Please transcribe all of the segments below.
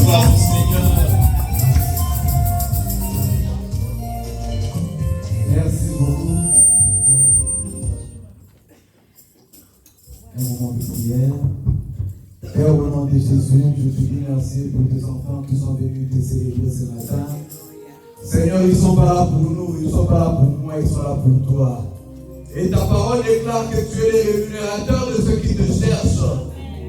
gloire au Seigneur. Merci beaucoup. Un moment de prière. Père, au nom de Jésus, je te dis merci pour tes enfants qui sont venus te célébrer ce matin. Seigneur, ils ne sont pas là pour nous, ils ne sont pas là pour moi, ils sont là pour toi. Et ta parole déclare que tu es le rémunérateur de ceux qui te cherchent.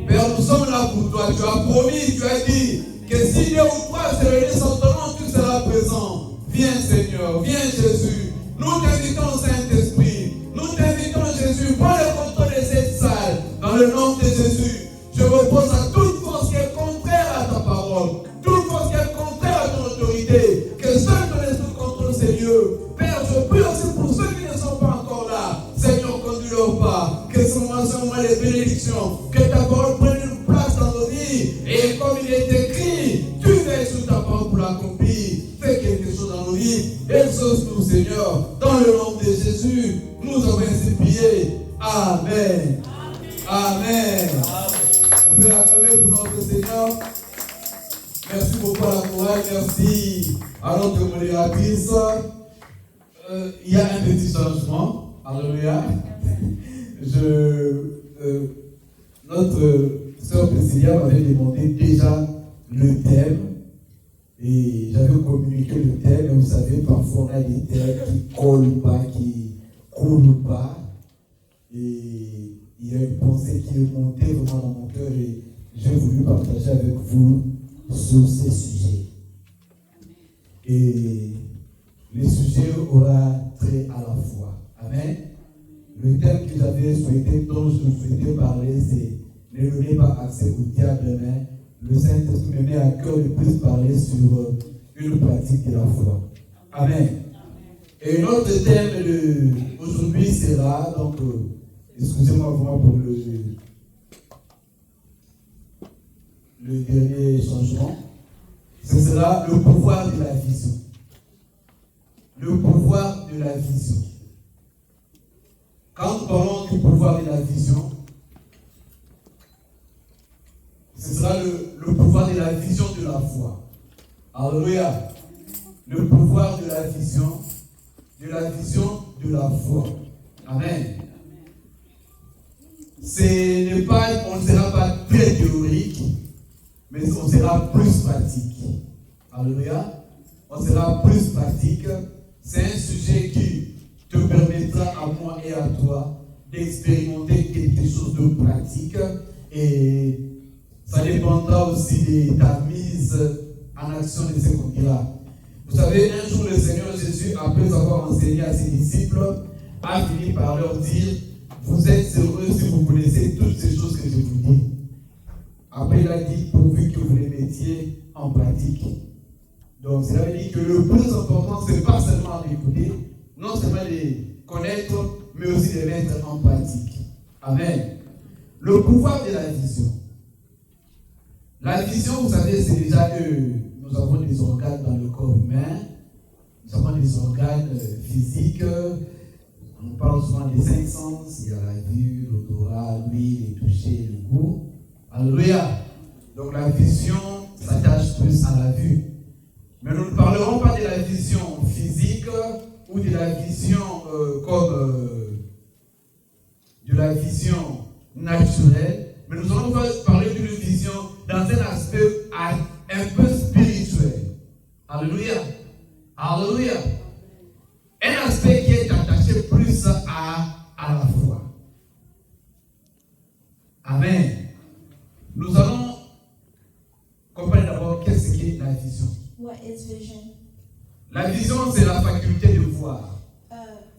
Père, nous sommes là pour toi. Tu as promis, tu as dit que si Dieu ou toi se réunissent en ton nom, tu seras présent. Viens Seigneur, viens Jésus. Nous t'invitons Saint-Esprit. Nous t'invitons Jésus. Prends le contrôle de cette salle. Dans le nom de Jésus, je repose à toute force qui est contraire à ta parole. Toute force qui est contraire à ton autorité. Que seul ton esprit contrôle ces lieux. Père, je prie aussi pour ceux qui ne sont pas encore là. Seigneur, conduis leur pas. Que ce moment soit un moment de bénédiction. Que ta parole prenne une place dans nos vies. Et comme il est écrit, tu veilles sur ta parole pour l'accomplir. Fais quelque chose dans nos vies. Exauce-nous, Seigneur. Dans le nom de Jésus, nous avons ainsi prié. Amen. Amen. On peut l'acclamer pour notre Seigneur. Merci beaucoup à la chorale. Merci à notre modératrice. Il y a un petit changement. Alléluia. Notre sœur Priscilla m'avait demandé déjà le thème. Et j'avais communiqué le thème. Et vous savez, parfois on a des thèmes qui collent pas, qui coulent pas. Et il y a une pensée qui est montée vraiment dans mon cœur. Et j'ai voulu partager avec vous sur ces sujets. Et le sujet aura trait à la foi. Amen. Le thème que j'avais souhaité, dont je souhaitais parler, c'est ne donnez pas accès au diable, mais le Saint-Esprit me met à cœur de plus parler sur une pratique de la foi. Amen. Et notre thème aujourd'hui sera, donc, excusez-moi vraiment pour le dernier changement, ce sera le pouvoir de la vision. Le pouvoir de la vision. Quand nous parlons du pouvoir de la vision, ce sera le pouvoir de la vision de la foi. Alléluia. Le pouvoir de la vision de la foi. Amen. On ne sera pas très théorique, mais on sera plus pratique. Alléluia. On sera plus pratique. C'est un sujet qui te permettra à moi et à toi d'expérimenter quelque chose de pratique. Et ça dépendra aussi de ta mise en action de ce qu'on dira. Vous savez, un jour, le Seigneur Jésus, après avoir enseigné à ses disciples, a fini par leur dire: vous êtes heureux si vous connaissez toutes ces choses que je vous dis. Après, il a dit: pourvu que vous les mettiez en pratique. Donc, cela veut dire que le plus important, ce n'est pas seulement d'écouter, non seulement de connaître, mais aussi de mettre en pratique. Amen. Le pouvoir de la vision. La vision, vous savez, c'est déjà que nous avons des organes dans le corps humain. Nous avons des organes physiques. On parle souvent des 5 sens. Il y a la vue, l'odorat, l'ouïe, le toucher, le goût. Alléluia. Donc la vision s'attache plus à la vue. Mais nous ne parlerons pas de la vision physique ou de la vision de la vision naturelle, mais nous allons parler d'une vision dans un aspect un peu spirituel. Alléluia. Alléluia. Un aspect qui est attaché plus à la foi. Amen. Nous allons comprendre d'abord qu'est-ce qu'est la vision. What is vision? La vision, c'est la faculté de voir.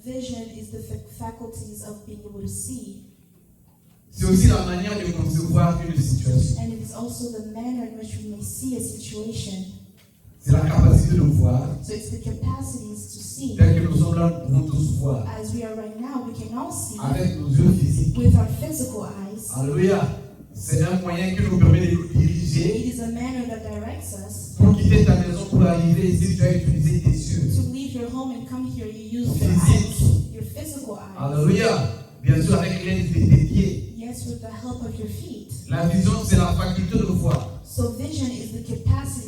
Vision is the faculties of being able to see. C'est aussi la manière de concevoir une situation. And it is also the manner in which we may see a situation. C'est la capacité de voir. So it's the capacities to see. Tel que nous sommes là, nous pouvons tous voir. As we are right now, we can all see. Avec nos yeux physiques. With our physical eyes. Alléluia. C'est un moyen qui nous permet de nous diriger. It is a manner that directs us. Pour quitter ta maison pour arriver ici, tu as utilisé tes yeux. To leave your home and come here, you use your Physique. eyes, your physical eyes. Alléluia. Bien sûr, avec l'aide de tes pieds. Yes, with the help of your feet. La vision, c'est la faculté de voir. So vision is the capacity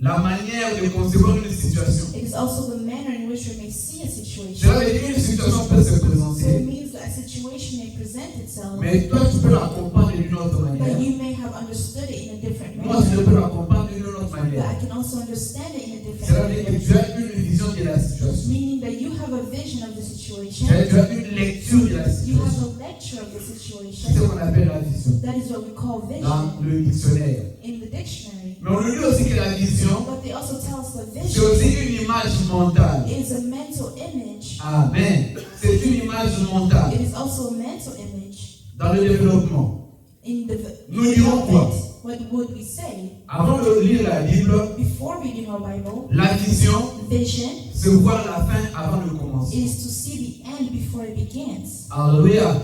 la manière de concevoir une situation. It is also the manner in which we may see a situation. Cela veut dire qu'une situation peut se So it présenter, means that a situation may present itself, mais toi tu peux la comprendre d'une autre but manière. you may have understood it in a different Moi je manner. peux la comprendre d'une autre But manière. I can also understand it in a different Cela veut dire que manner. tu as une vision de la situation. Meaning that you have a vision of the situation, Tu as une lecture de la you have situation. a lecture of the C'est ce situation. qu'on appelle la vision That is what we call dans vision le dictionnaire. in the dictionary. Mais on nous dit aussi que la vision, But they also tell us that c'est aussi vision une image mentale. is a mental image. Amen. C'est une image mentale It is also a mental image. dans le développement. In the Nous dirons quoi? development, what would we say? Avant de lire la Bible, Before reading our Bible, la vision, vision c'est voir la fin avant le commencement. is to see the end before it begins. Alléluia.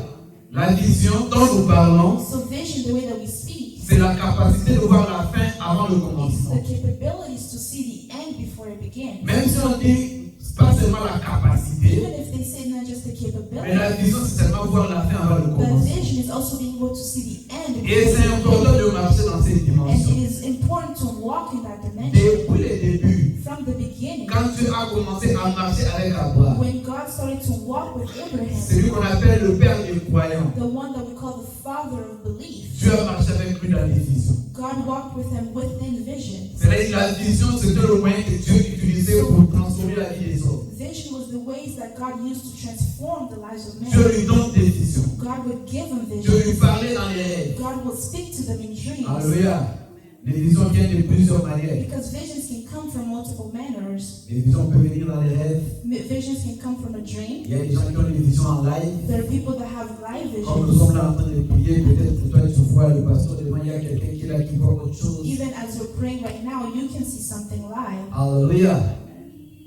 La vision dont nous parlons, So vision, the way that we speak, c'est la capacité de voir la fin avant le is commencement. the capabilities to see the end before it begins. Même si on dit pas seulement la capacité, Even if they say not just the mais la capability, vision c'est seulement voir la fin avant le but commencement. vision is also being able to see the end. Et c'est important de marcher dans cette And dimension. it is important to walk in that dimension Depuis le début, from the beginning. quand Dieu a commencé à marcher avec Abraham, When God started to walk with Abraham, celui qu'on appelle le père des croyants, the one that we call the father of belief, Dieu a marché avec lui dans les visions. God walked with him within vision. C'est-à-dire que la vision, c'était le moyen que Dieu utilisait pour transformer la vie des hommes. Vision was the ways that God used to transform the lives of Dieu men. lui donne des visions. God would give them Dieu lui visions. parlait dans les rêves. God would speak to them in dreams. Alléluia. Les visions viennent de plusieurs manières. Because visions can come from multiple manners. Les visions peuvent venir dans les rêves. Visions can come from a dream. Il y a des gens qui ont des visions en live. There are people that have live Comme nous visions. sommes là en train de prier, peut-être que toi tu vois le pasteur devant, il y a quelqu'un qui est là qui voit autre chose. Even as we're praying right now, you can see something live. Alléluia.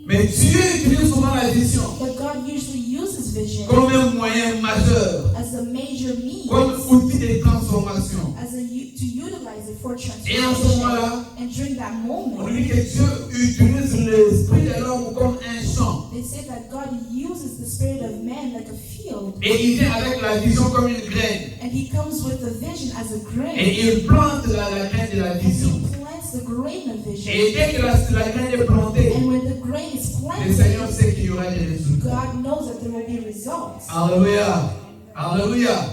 Mais Dieu utilise souvent la vision But God usually uses vision comme un moyen majeur, as a major means, comme outil de transformation. as a to utilize it for Et en ce transformation. moment-là, And during that on moment, nous dit que Dieu utilise l'esprit de l'homme comme un champ. they say that God uses the spirit of man like a field, Et il vient avec la vision comme une graine. and He comes with the vision as a grain, Et il plante la graine de la and vision. He plants the grain of vision. Et dès que la graine est plantée, And when the grain is le Seigneur planted, sait qu'il y aura des résultats. God knows that there will be results. Alléluia. Alléluia.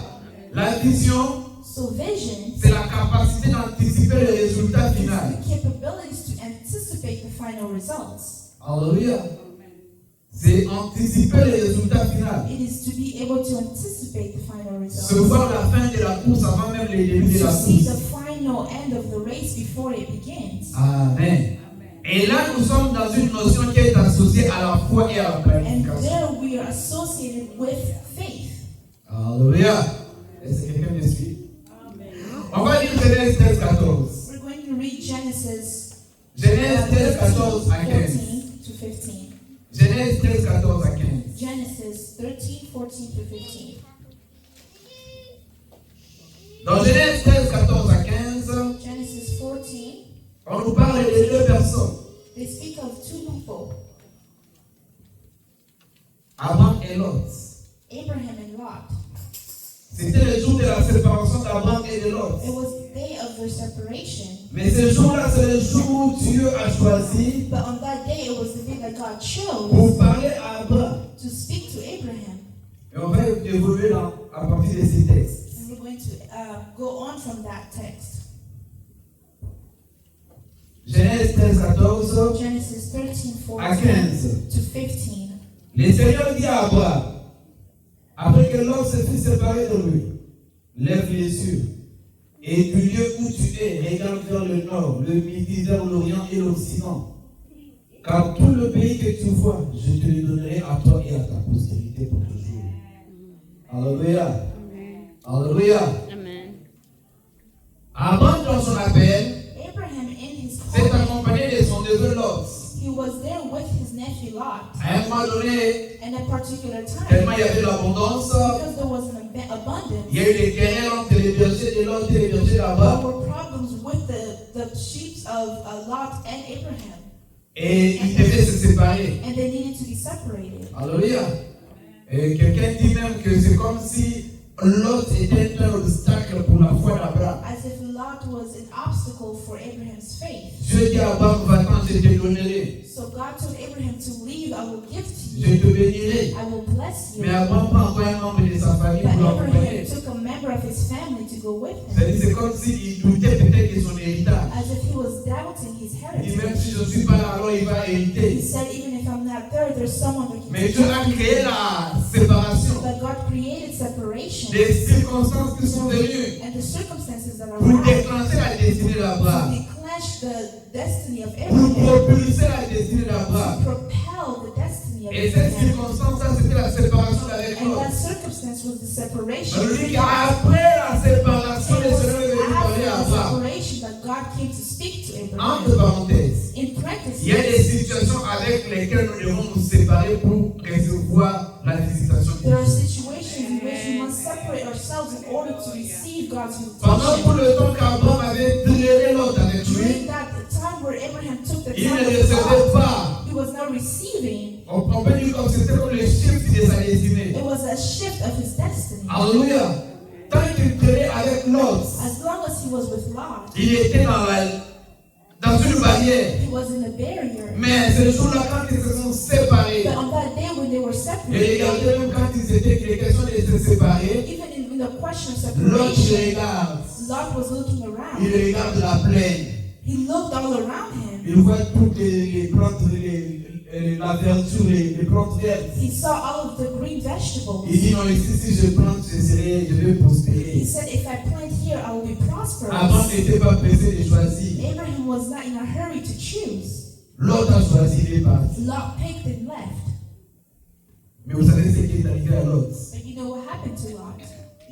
La vision, So vision c'est la capacité d'anticiper le résultat is final. the capabilities to anticipate the final results. Alléluia. C'est anticiper le résultat final. It is to be able to anticipate the final Se results. voir la fin de la course avant même le début de To la see the course. final end of the race before it begins. Amen. Et là, nous sommes dans une notion qui est associée à la foi et à la And planification. there we are associated with faith. Alléluia. Est-ce que quelqu'un me suit? On va lire Genèse 13, 14. We're going to read Genesis Genèse 13, 14 à 15. 14 to 15. Genèse 13, 14 à 15. Genesis 13, 14 to 15. Dans Genèse 13, 14 à 15, Genesis 14, on nous parle de deux personnes, they speak of two people, Abraham et Lot. Abraham and Lot. C'était le jour de la séparation d'Abraham et de Lot. It was the day of their separation. Mais ce jour-là, c'est le jour où Dieu a choisi But on that day, it was the day that God chose pour parler à Abraham. to speak to Abraham. Et on va évoluer à partir de ces textes. And we're going to go on from that text. Genèse 13, 14 Genesis 13, à 14 15. to 15. Le Seigneur dit à Abraham, après que Lot se fut séparé de lui, lève les yeux, et du lieu où tu es, regarde vers le nord, le midi, vers l'orient et l'occident. Car tout le pays que tu vois, je te le donnerai à toi et à ta postérité pour toujours. Alléluia. Alléluia. Amen. Abraham, dans son appel, Abraham, in his s'est calling, accompagné de son neveu Lot. he was there with his nephew Lot. À un moment donné, And at a particular time, tellement il y avait l'abondance, because there was an abundance, il y a eu des querelles entre les bergers de Lot et les bergers there d'Abraham. were problems with the sheep of Lot and Abraham. Et ils devaient se séparer. And they needed to be separated. Alléluia. Et quelqu'un dit même que c'est comme si Lot était un obstacle pour la foi d'Abraham. As if Lot was an obstacle for Abraham's faith. Dieu dit à Abraham, va-t'en, je te donnerai. So God told Abraham to leave, I will give to Je you, te bénirai. I will bless you. Mais Abraham prend encore un membre de sa famille But pour Abraham l'accompagner. took a member of his family to go with him, C'est-à-dire, c'est comme s'il doutait peut-être de son héritage. as if he was doubting his Il dit, même heritage. si je ne suis pas là, alors il va He hériter. said, even if I'm not there, there's someone that can Mais take Dieu a care of créé me. la séparation But God created separation des circonstances qui sont venues and the circumstances that pour arise déclencher la destinée to d'Abraham, declench the destiny of pour Abraham, propulser la destinée to d'Abraham. propel the destiny of Et cette Abraham. circonstance-là, c'était la séparation d'avec And l'autre. that circumstance was the separation. Ça veut dire qu'après la séparation, It le was Seigneur est venu parler à after the Abraham. separation that God came to speak to Entre Abraham. parenthèses, In il y a des parentheses, situations avec lesquelles nous devons nous séparer pour recevoir la visitation de there are Dieu. situations in which we must separate ourselves in order to receive God's Pendant tout invitation. le temps qu'Abraham avait traîné l'autre avec lui, During that time where Abraham took the il time ne with recevait God, pas. he was not receiving. On peut dire comme c'était comme le shift de sa destinée. It was a shift of his destiny. Alléluia. Tant qu'il traînait avec l'autre, As long as he was with Lot, il était dans une barrière. he was in a barrier. Mais ce jour-là, quand ils se sont séparés, But on that day when they were et separated, regardez même quand ils étaient question de se séparer, even in the question of l'autre separation, regarde. Lot was looking Il around. regarde la plaine. He looked all around him. Il voit toutes les plantes, la verdure, les plantes vertes. He saw all of the green vegetables. Il dit non, ici, si je plante, je vais He prospérer. said, if I plant here, I will be Abraham prosperous. n'était pas pressé de choisir. Abraham was not in a hurry to choose. L'autre a choisi, il est parti. Lot picked and left. Mais vous savez ce qui est arrivé à Lot? But you know what happened to Lot?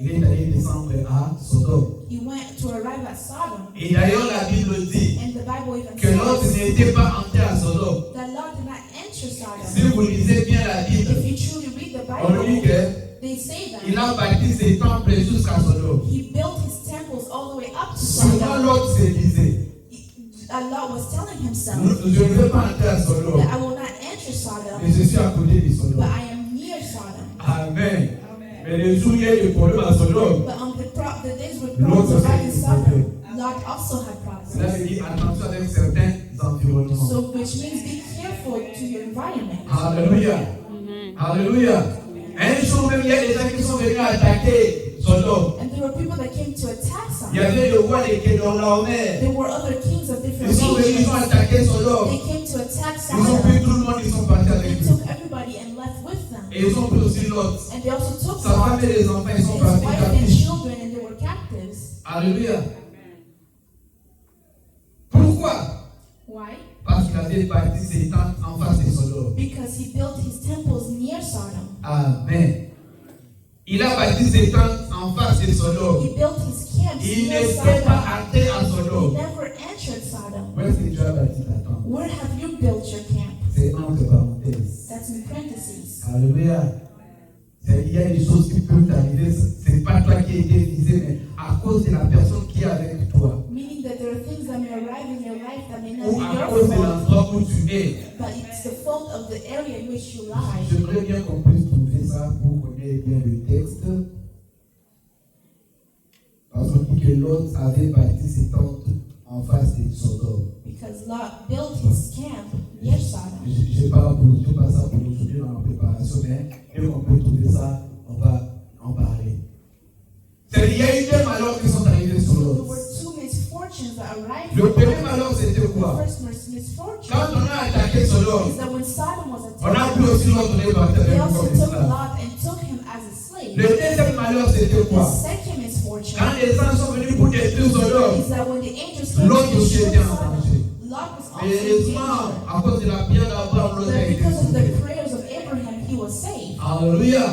Il est allé descendre à Sodome. He went to arrive at Sodom. Et d'ailleurs, la Bible dit And the Bible even que Lot says n'était pas entré à Sodome. that Lot did not enter Si Sodom. vous lisez bien la Bible, If you truly read the on dit Bible, que they say il that a bâti ses temples jusqu'à Sodome. he built his temples all the way up to Souvent, Sodom. Lot se disait, Lot was telling himself je ne vais pas entrer à Sodome, that I will not enter Sodom, mais je suis à côté de but Sodome. I am near Sodom. Amen. Mais le jour où il y a eu des problèmes à Sodome, But on the days when Lot problems was arrived in having Sodom, Lot also had cela problems. veut dire attention avec certains environnements. So, which means be careful to your environment. Alléluia. Alléluia. Un jour même, il y a des gens qui sont venus attaquer Sodome. And there were people that came to attack Il y Sodom. avait le roi de Kedorlaomer. There were other kings of different Ils sont venus, ils ont regions. attaqué Sodome. They came to attack Ils ont pris Sodom. tout le monde, ils sont partis They avec lui. took everybody and left with them. Et ils ont pris aussi Lot. And they also took Sa femme Lot, et les enfants, ils his sont partis wife and captifs. children, and they were captives. Alléluia. Pourquoi? Why? Parce qu'il avait bâti ses tentes en face de Sodome. Because he built his temples near Sodom. Amen. Il a bâti ses tentes en face de Sodome. He built his camps Il near ne s'est pas Sodom. entré à He Sodome. never entered Sodom. Où est-ce que tu as bâti ta tente? Where have you built your camp? C'est entre parenthèses. That's in parentheses. Alléluia. Il y a des choses qui peuvent t'arriver, c'est pas toi qui as été visé, mais à cause de la personne qui est avec toi. Meaning that there are things that may arrive in your life that may not Ou be à your cause de fault, l'endroit où tu es. but it's the fault of the area in which you lie. J'aimerais bien qu'on puisse trouver ça pour connaître bien le texte. Parce qu'on dit que Lot avait bâti ses tentes en face de Sodome. Because Lot built his camp near Sodom. Je n'ai pas ça pour aujourd'hui dans la préparation, mais dès qu'on peut trouver ça, on va en parler. Il y a eu deux malheurs qui sont arrivés sur There Lot. were two misfortunes that arrived. Le premier malheur, c'était The quoi? first misfortune Quand on a attaqué Sodome, is that when Sodom was on a pris attacked, aussi Lot, on est parti they avec nous also comme took esclave. Lot and took him as a slave. Le deuxième malheur, c'était The quoi? second misfortune Quand les gens sont venus pour détruire Sodome, is that when the angels came Lot to aussi destroy était en Sodom, danger. Lot was also Mais in heureusement, danger. à cause de la prière d'Abraham, Lot a But été because of sauvé. the prayers of Abraham, he was saved. Alléluia.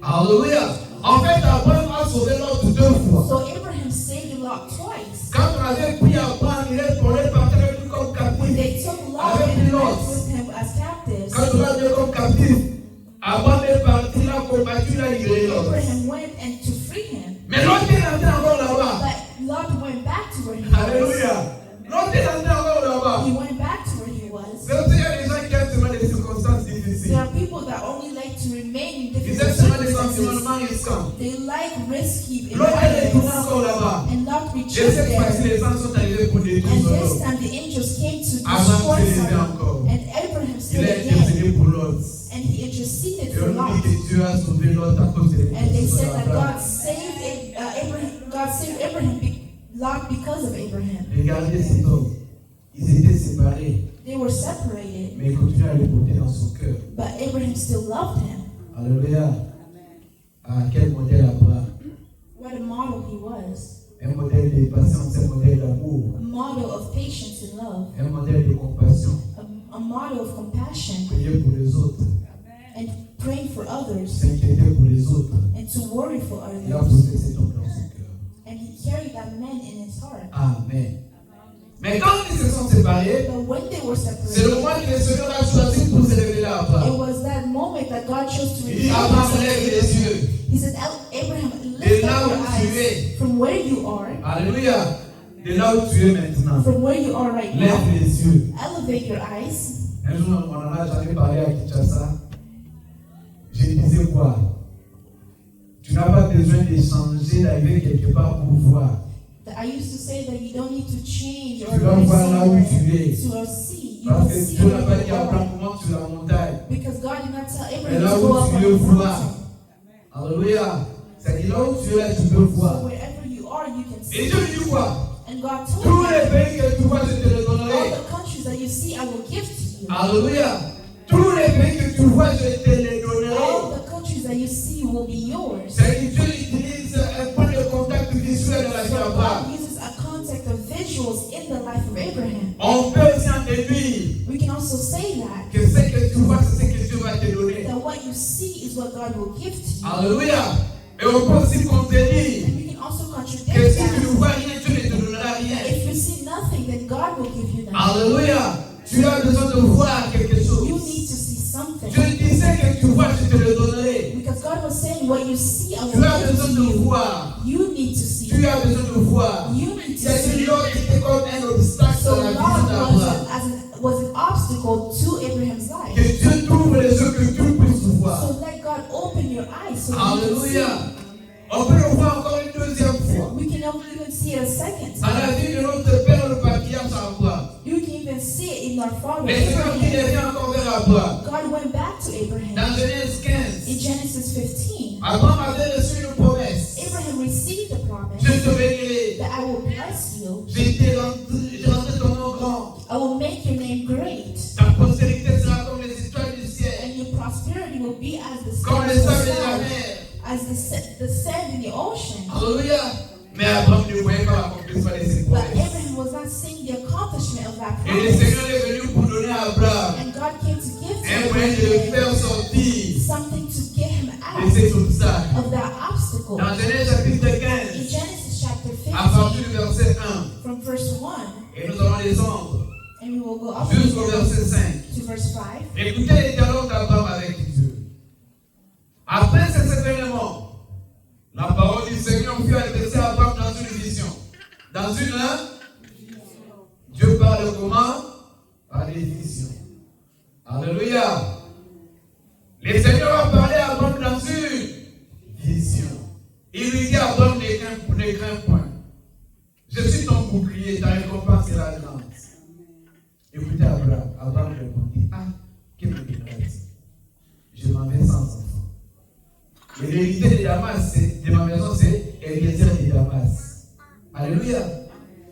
Alléluia. En fait, Abraham a sauvé Lot deux fois. So Abraham saved Lot twice. Quand on avait pris Abraham, il est pour les partir avec lui comme When captif. they took Lot Avec and Lot. left with him as captives, Quand on l'a mis comme captif, Abraham est parti, il a combattu, il a libéré Lot. Abraham went and to free him. Mais Lot est rentré encore là-bas. But Lot went back to where he was. Alléluia. Lot est rentré encore là-bas. He went back to where he was. C'est aussi, il y a des gens qui aiment seulement des circonstances difficiles. There are people that only like to remain in Ils different aiment seulement des circumstances. environnements risquant. They like risky L'autre est tourné environments. encore là-bas. And Lot Et returned cette fois-ci, there. les anges sont arrivés pour détruire And Sodome. this time the angels came to Abraham destroy s'est levé Sodom. encore. And Abraham Il stood a again. intercédé pour l'autre. And he interceded Et for on Lot. dit que Dieu a sauvé l'autre à cause de And they said that l'Abraham. God saved Abraham, Lot because of Abraham. Regardez cet homme. Ils étaient séparés, They were separated, mais il continuait à le porter dans son cœur. but Abraham still loved him. Alléluia. Ah, quel modèle Abraham. What a model he was. Un modèle de patience, un modèle d'amour, A model of patience and love. un modèle de compassion. A model of compassion Prier pour les autres, and praying for others s'inquiéter pour les autres. and to worry for Il a others. poussé cet homme dans son cœur. And he carried that man in his heart. Amen. Mais quand ils se sont séparés, But when they were c'est le separated, moment que le Seigneur a choisi pour se révéler à it Abraham. was that moment that God chose to Il dit, reveal Abraham, himself lève to les Abraham. yeux. He said, Abraham, Et lift là up où your tu eyes es, from where you are, alléluia, de là où tu es maintenant, from where you are right lève now. les yeux. Elevate your eyes. Un jour, on en a jamais parlé à Kinshasa. Je disais quoi? Tu n'as pas besoin de changer, d'arriver quelque part pour voir. I used to say that you don't need to change or Tu vas voir là où tu es. to see. You Parce will que see Dieu n'a where pas you dit à are. Abraham comment tu la montagne. Because God did not tell Mais Abraham là to go où up tu on veux the voir. mountain. Alléluia. C'est là où tu es là, tu peux So voir. wherever you are, you can Et see. Dieu lui dit quoi? And God told Tous him, les pays que tu vois, je te les donnerai. all the countries that you see, I will give to you. Alléluia. Tous les pays que tu vois, je te les donnerai. All the countries that you see will be yours. C'est que Dieu utilise un point de contact visuel dans la vie So d'Abraham. God uses a contact of visuals in the life of Abraham. On peut aussi en déduire We can also say that, que ce que tu vois, c'est ce que Dieu va te donner. that what you see is what God will give to you. Alléluia. Et on peut aussi contredire And we can also que contradict si tu ne that. vois rien, Dieu ne te donnera That rien. if you see nothing, then God will give you nothing. Alléluia. Tu as besoin de voir quelque You chose. need to see something. Je disais que tu vois, je te le donnerai. Because God was saying, what you see, I Tu will as give besoin to de you. voir. You need to see. Tu as besoin de voir. You need to C'est see. une loi qui était comme un obstacle So dans la God vie d'Abraham. was an obstacle to Abraham's life. Que Dieu t'ouvre les yeux, que tu puisses voir. So let God open your eyes so that you can see. Alléluia. On peut le voir encore une deuxième fois. We can even see it a second À la time. vie de notre père, le patriarche Abraham. You can even see it in our father Mais c'est comme qu'il Abraham. revient encore vers Abraham. God went back to Abraham. Dans Genèse In 15, Genesis 15, Abraham avait reçu une promesse. Abraham received the promise Je te bénirai. that I will bless you. J'ai rendu ton nom grand. I will make your name great, Ta postérité sera comme les étoiles du ciel, and your prosperity will be as the comme stars les of the sables de la sky, mer. as the sand in the ocean. Alléluia. Mais Abraham ne voyait pas l'accomplissement de ses But promesses. Abraham was not seeing the accomplishment of that Et le promise. Seigneur est venu pour donner à Abraham And God came to give to un moyen de le Abraham faire sortir something to get him de out ces obstacles. of that obstacle. Dans Genèse chapitre In 15, Genesis chapter à partir 15, du verset 1, from verse 1, et nous allons descendre and we will go up jusqu'au verset 5. to verse 5. Écoutez les dialogues d'Abraham avec Dieu. Après ces événements, la parole du Seigneur fut adressée à Abraham dans une vision. Dans une Dieu parle comment? Par des visions. Alléluia. Le Seigneur a parlé à Abraham dans une vision. Il lui dit à Abraham, ne crains point. Je suis ton bouclier, ta récompense sera grande. Écoutez Abraham. Abraham répondit, ah, que me dégrade. Je m'en vais sans enfant. Et l'héritier de Damas, de ma maison, c'est Eliezer de Damas. Alléluia.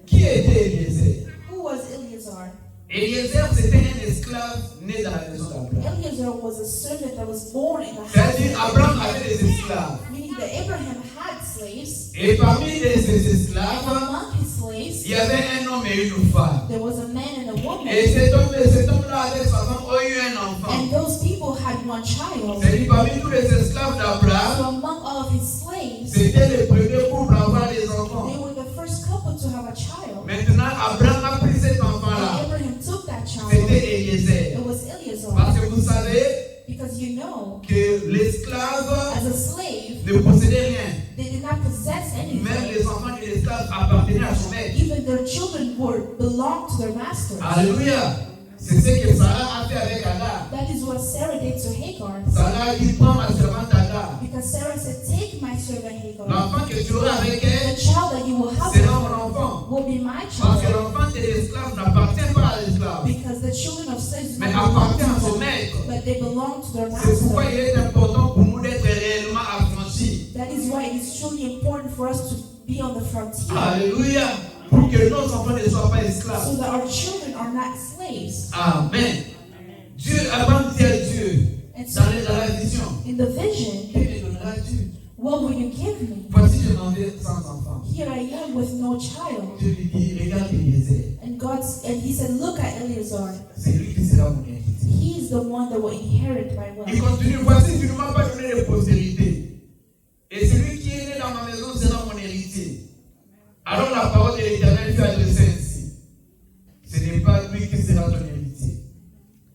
Qui était Eliezer? Who was Eleazar? Eliezer, c'était un esclave né dans la maison d'Abraham. Eleazar was a servant that was born in the house. C'est-à-dire, Abraham avait des esclaves. Meaning that Abraham had slaves. Et parmi ces And esclaves, among his slaves, il y avait un homme et une femme. there was a man and a woman. Et cet homme-là avec sa femme ont eu un enfant. And those people had one child. C'est-à-dire, parmi tous les esclaves So d'Abraham, among all of his slaves, c'était le premier couple à avoir des enfants. they were the first couple to have a child. Maintenant, Abraham a pris cet And enfant-là. Abraham took that child. C'était Eliezer. It was Eleazar. Parce que vous savez Because you know, que l'esclave as a slave, ne possédait rien. they did not possess Même anything. les enfants de l'esclave appartenaient à son maître. Even their children belonged to their master. Alléluia. C'est ce que Sarah a fait avec Agar. That is what Sarah did to Hagar. Sarah a dit, prends ma servante Agar. Because Sarah said, take my servant Hagar. L'enfant que tu auras avec The elle child that you will have sera with mon her enfant. will be my Parce que child. l'enfant de l'esclave n'appartient pas à l'esclave, Because the children of slaves do mais not belong appartient à to son them, maître. but they belong to their C'est pourquoi master. il est important pour nous d'être réellement affranchis. That is why it is truly important for us to be on the frontier. Alléluia. Pour que nos enfants ne soient pas esclaves. So that our children are not slaves. Amen. Dieu, avant de dire Dieu, And so dans la vision, in the vision, que me donneras-tu? what will you give me? Voici, je m'en vais sans enfant. Here I am with no child. Dieu lui dit, regarde Eliezer. And he said, look at Eleazar. C'est lui qui sera mon héritier. He is the one that will inherit my Il wealth. continue, voici, tu ne m'as pas donné de postérité. Et celui qui est né dans ma maison sera mon héritier. Alors la parole de l'Éternel fut adressée ainsi. Ce n'est pas lui qui sera ton héritier,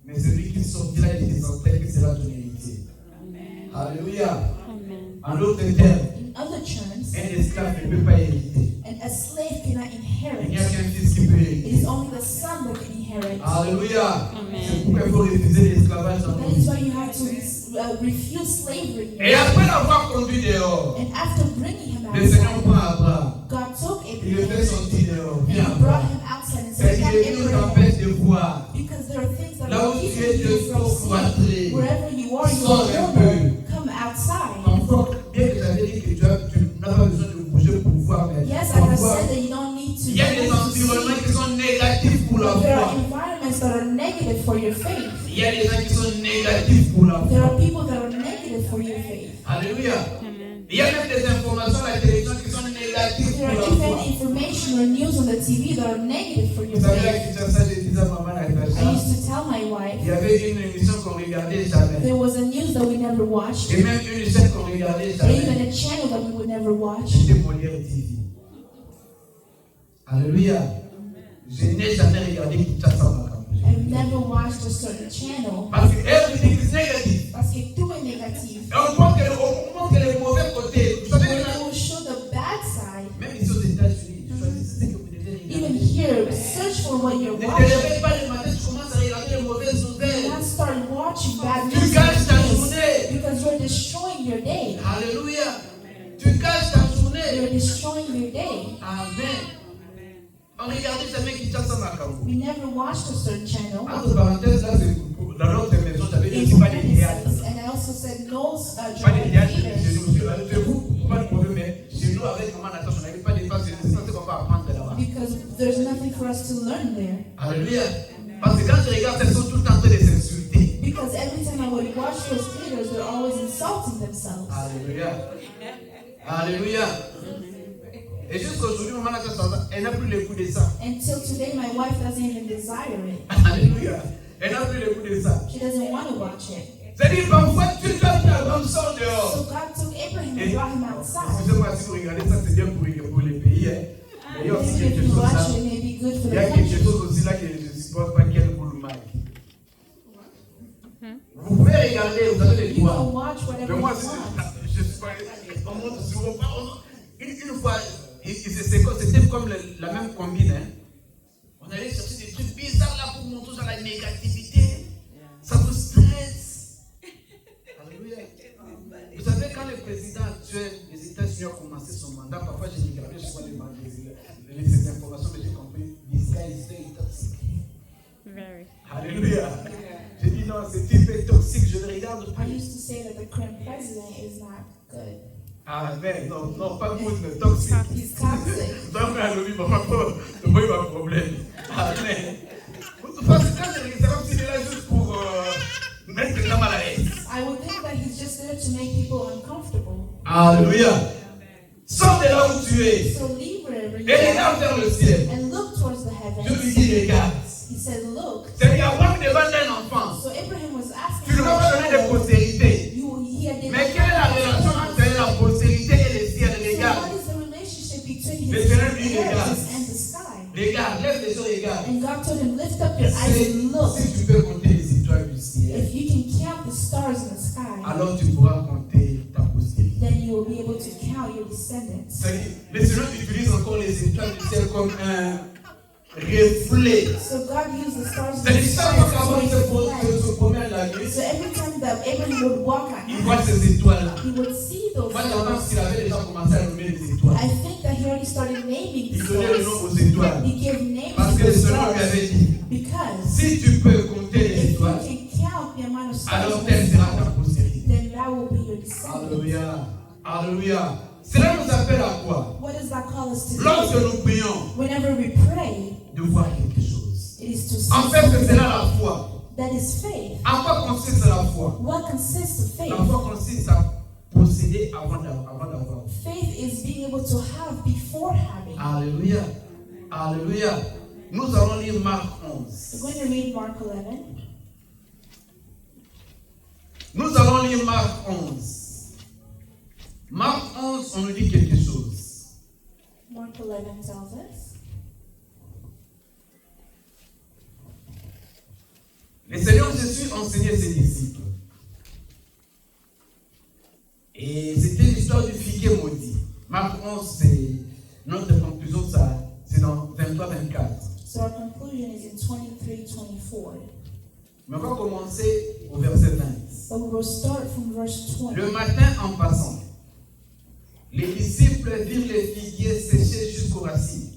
mais celui qui sortira de tes entrailles qui sera ton héritier. Amen. Alléluia. Amen. En d'autres termes, In other terms, un esclave ne peut pas hériter. and a slave cannot Il n'y a inherit. qu'un fils qui peut It hériter. is only the son that can inherit. Alléluia. Amen. C'est pourquoi il faut refuser l'esclavage dans nos That is vies. why you have to refuse slavery. Et après l'avoir conduit dehors, And after bringing him le Seigneur outside, prend Abraham. God took Il le fait Abraham sortir dehors. and Viens he brought Abraham. him outside and C'est said, qu'il come est venu Abraham, t'empêche de voir. because there are things that Là où are tu keeping es, you Dieu from faut seeing. cloîtrer. Wherever you are, you Sors are un peu. normal. Come outside. Parfois, bien que j'avais dit que tu n'as pas besoin de bouger pour voir, mais Yes, I have parfois, said that you don't need to. il y a des environnements qui sont négatifs pour la But there are foi. environments that are negative for your faith. Il y a des gens qui sont négatifs pour la There foi. are people that are negative for your faith. Alléluia. Amen. Il y a même des informations à la télévision qui sont négatives There pour are la foi. even information or news on the TV that are negative for your Vous savez, à faith. Kinshasa, je disais à maman I Natacha, used to tell my il wife y avait une émission qu'on regardait jamais. there was a news that we never watched, Et même une chaîne qu'on regardait or even jamais. a channel that we would never watch. C'était Molière TV. Alléluia. Je n'ai jamais regardé Kinshasa Makambo. I've never watched a certain channel Parce que everything is negative. parce que tout est négatif. Et on montre les mauvais côtés. Vous savez, When they will show the bad side, même ici aux États-Unis, choisissez ce que vous devez even regarder. here, search for what you're Ne te watching. réveille pas le matin, tu commences à regarder les mauvaises Do nouvelles. not start watching bad Tu news gâches ta because journée. you're destroying your day. Alléluia. Tu gâches ta journée. You're destroying your day. Amen. On regardait jamais Kinshasa Makambo. We never watched a certain channel. Entre parenthèses, là, c'est dans notre maison, j'avais dit aussi pas de théâtre. And I also said no Pas de drama théâtre chez theaters nous. Chez vous, pas de problème, mais chez nous, avec maman Natasha, on n'avait pas d'espace. C'est ça qu'on va apprendre là-bas. because there's nothing for us to learn there. Alléluia. Parce que quand je regarde, elles sont tout le temps en train de s'insulter. Because every time I would watch those theaters, they're always insulting themselves. Alléluia. Alléluia. Et jusqu'à aujourd'hui, maman Natasha, elle n'a plus le goût de ça. Until today, my wife doesn't even desire it. Alléluia. Elle n'a plus le goût de ça. She doesn't want to watch it. C'est-à-dire, parfois, tu dois faire Abraham sort dehors. So God took Abraham and brought him outside. Excusez-moi si vous regardez ça, c'est bien pour les pays. Hein. Mais il y a aussi Maybe if quelque you chose watch là. it, it may be good for Il y a the quelque country. chose aussi là que je ne supporte pas qu'elle vous le marque. Vous pouvez regarder, vous avez les You droits. can watch whatever Mais you moi, want. je suis pas. On monte souvent pas. Une fois, c'était comme la même combine. Hein. On allait chercher des trucs bizarres là pour montrer dans la négativité. Ça vous stresse. Alléluia. Vous savez, quand le président actuel des États-Unis a commencé son mandat, parfois j'ai regardé, je vois les informations, mais j'ai compris. This guy is very toxic. Very. Alléluia. J'ai dit non, ce type est toxique, je le regarde I plus. used to say that the current president is not good. Amen. Non, non, pas good, mais toxique. He's toxic. Donc, alléluia, papa, c'est pas un problème. Amen. Parce que quand je regarde, c'est là juste pour mettre les gens mal à l'aise. I would think that he's just there to make people uncomfortable. Alléluia. Sors de là où tu es So leave wherever you et are regarde vers le ciel. and look towards the Je lui heavens. dis, regarde. He said, look. C'est qu'Abraham demande un enfant. So Abraham was asking Tu ne vas pas donner de postérité. he had Mais quelle est la relation entre la postérité et le ciel? So Regarde. what is the relationship between Le his Seigneur lui inheritance regarde. and the sky? Regarde, lève les yeux, regarde. And God told him, lift up your eyes and look. Si tu peux compter les étoiles du ciel, If you can count the stars in the sky, alors tu pourras compter ta postérité. then you will be able to count your descendants. C'est-à-dire, le Seigneur utilise encore les étoiles du ciel comme reflet. So God used the stars and C'est-à-dire the chaque fois qu'Abraham stars to reflect. se promène la nuit, So every time that Abraham would walk at il night, voit ces étoiles-là. he would see those Moi, je pense stars. qu'il avait déjà commencé à nommer les étoiles. I think that he already started naming the Il donnait le nom stars. aux étoiles. He gave names Parce to que le the Seigneur lui stars avait dit, because si tu peux compter les if you étoiles, can count the amount of stars, alors telle sera ta postérité. then that will be your descendant. Alléluia. Alléluia. Cela nous appelle à quoi? What does that call us to Lorsque do? nous prions, Whenever we pray, de voir quelque chose. it is to see En fait, c'est something. là la foi. That is faith. En quoi consiste la foi? What consists of faith? La foi consiste à posséder avant d'avoir. Faith is being able to have before having. Alléluia. Alléluia. Nous allons lire Marc We're 11. going to read Mark 11. Nous allons lire Marc 11. Marc 11, on nous dit quelque chose. Mark 11 tells us. Le Seigneur Jésus enseignait ses disciples. Et c'était l'histoire du figuier maudit. Marc 11, c'est notre conclusion, ça, c'est dans 23-24. So our conclusion is in 23-24. Mais on va commencer au verset 20. But we will start from verse 20. Le matin, en passant, les disciples virent les figuiers séchés jusqu'aux racines.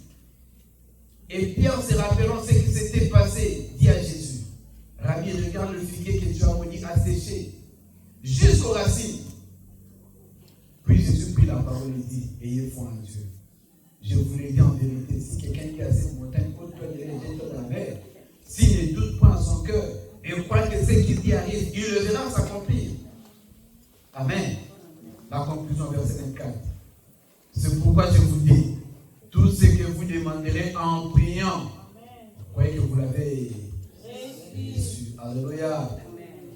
Et Pierre, se rappelant ce qui s'était passé, dit à Jésus, Rabbi, regarde le figuier que tu as maudit a séché jusqu'aux racines. Puis Jésus prit la parole et dit, ayez foi en Dieu. Je vous le dis en vérité, si quelqu'un qui a ces montagnes, ôte-toi de jette dans la mer, s'il ne doute point en son cœur, et croit que ce qu'il dit arrive, il le verra s'accomplir. Amen. La conclusion, verset 24. C'est pourquoi je vous dis, tout ce que vous demanderez en priant, croyez que vous l'avez reçu. Alléluia.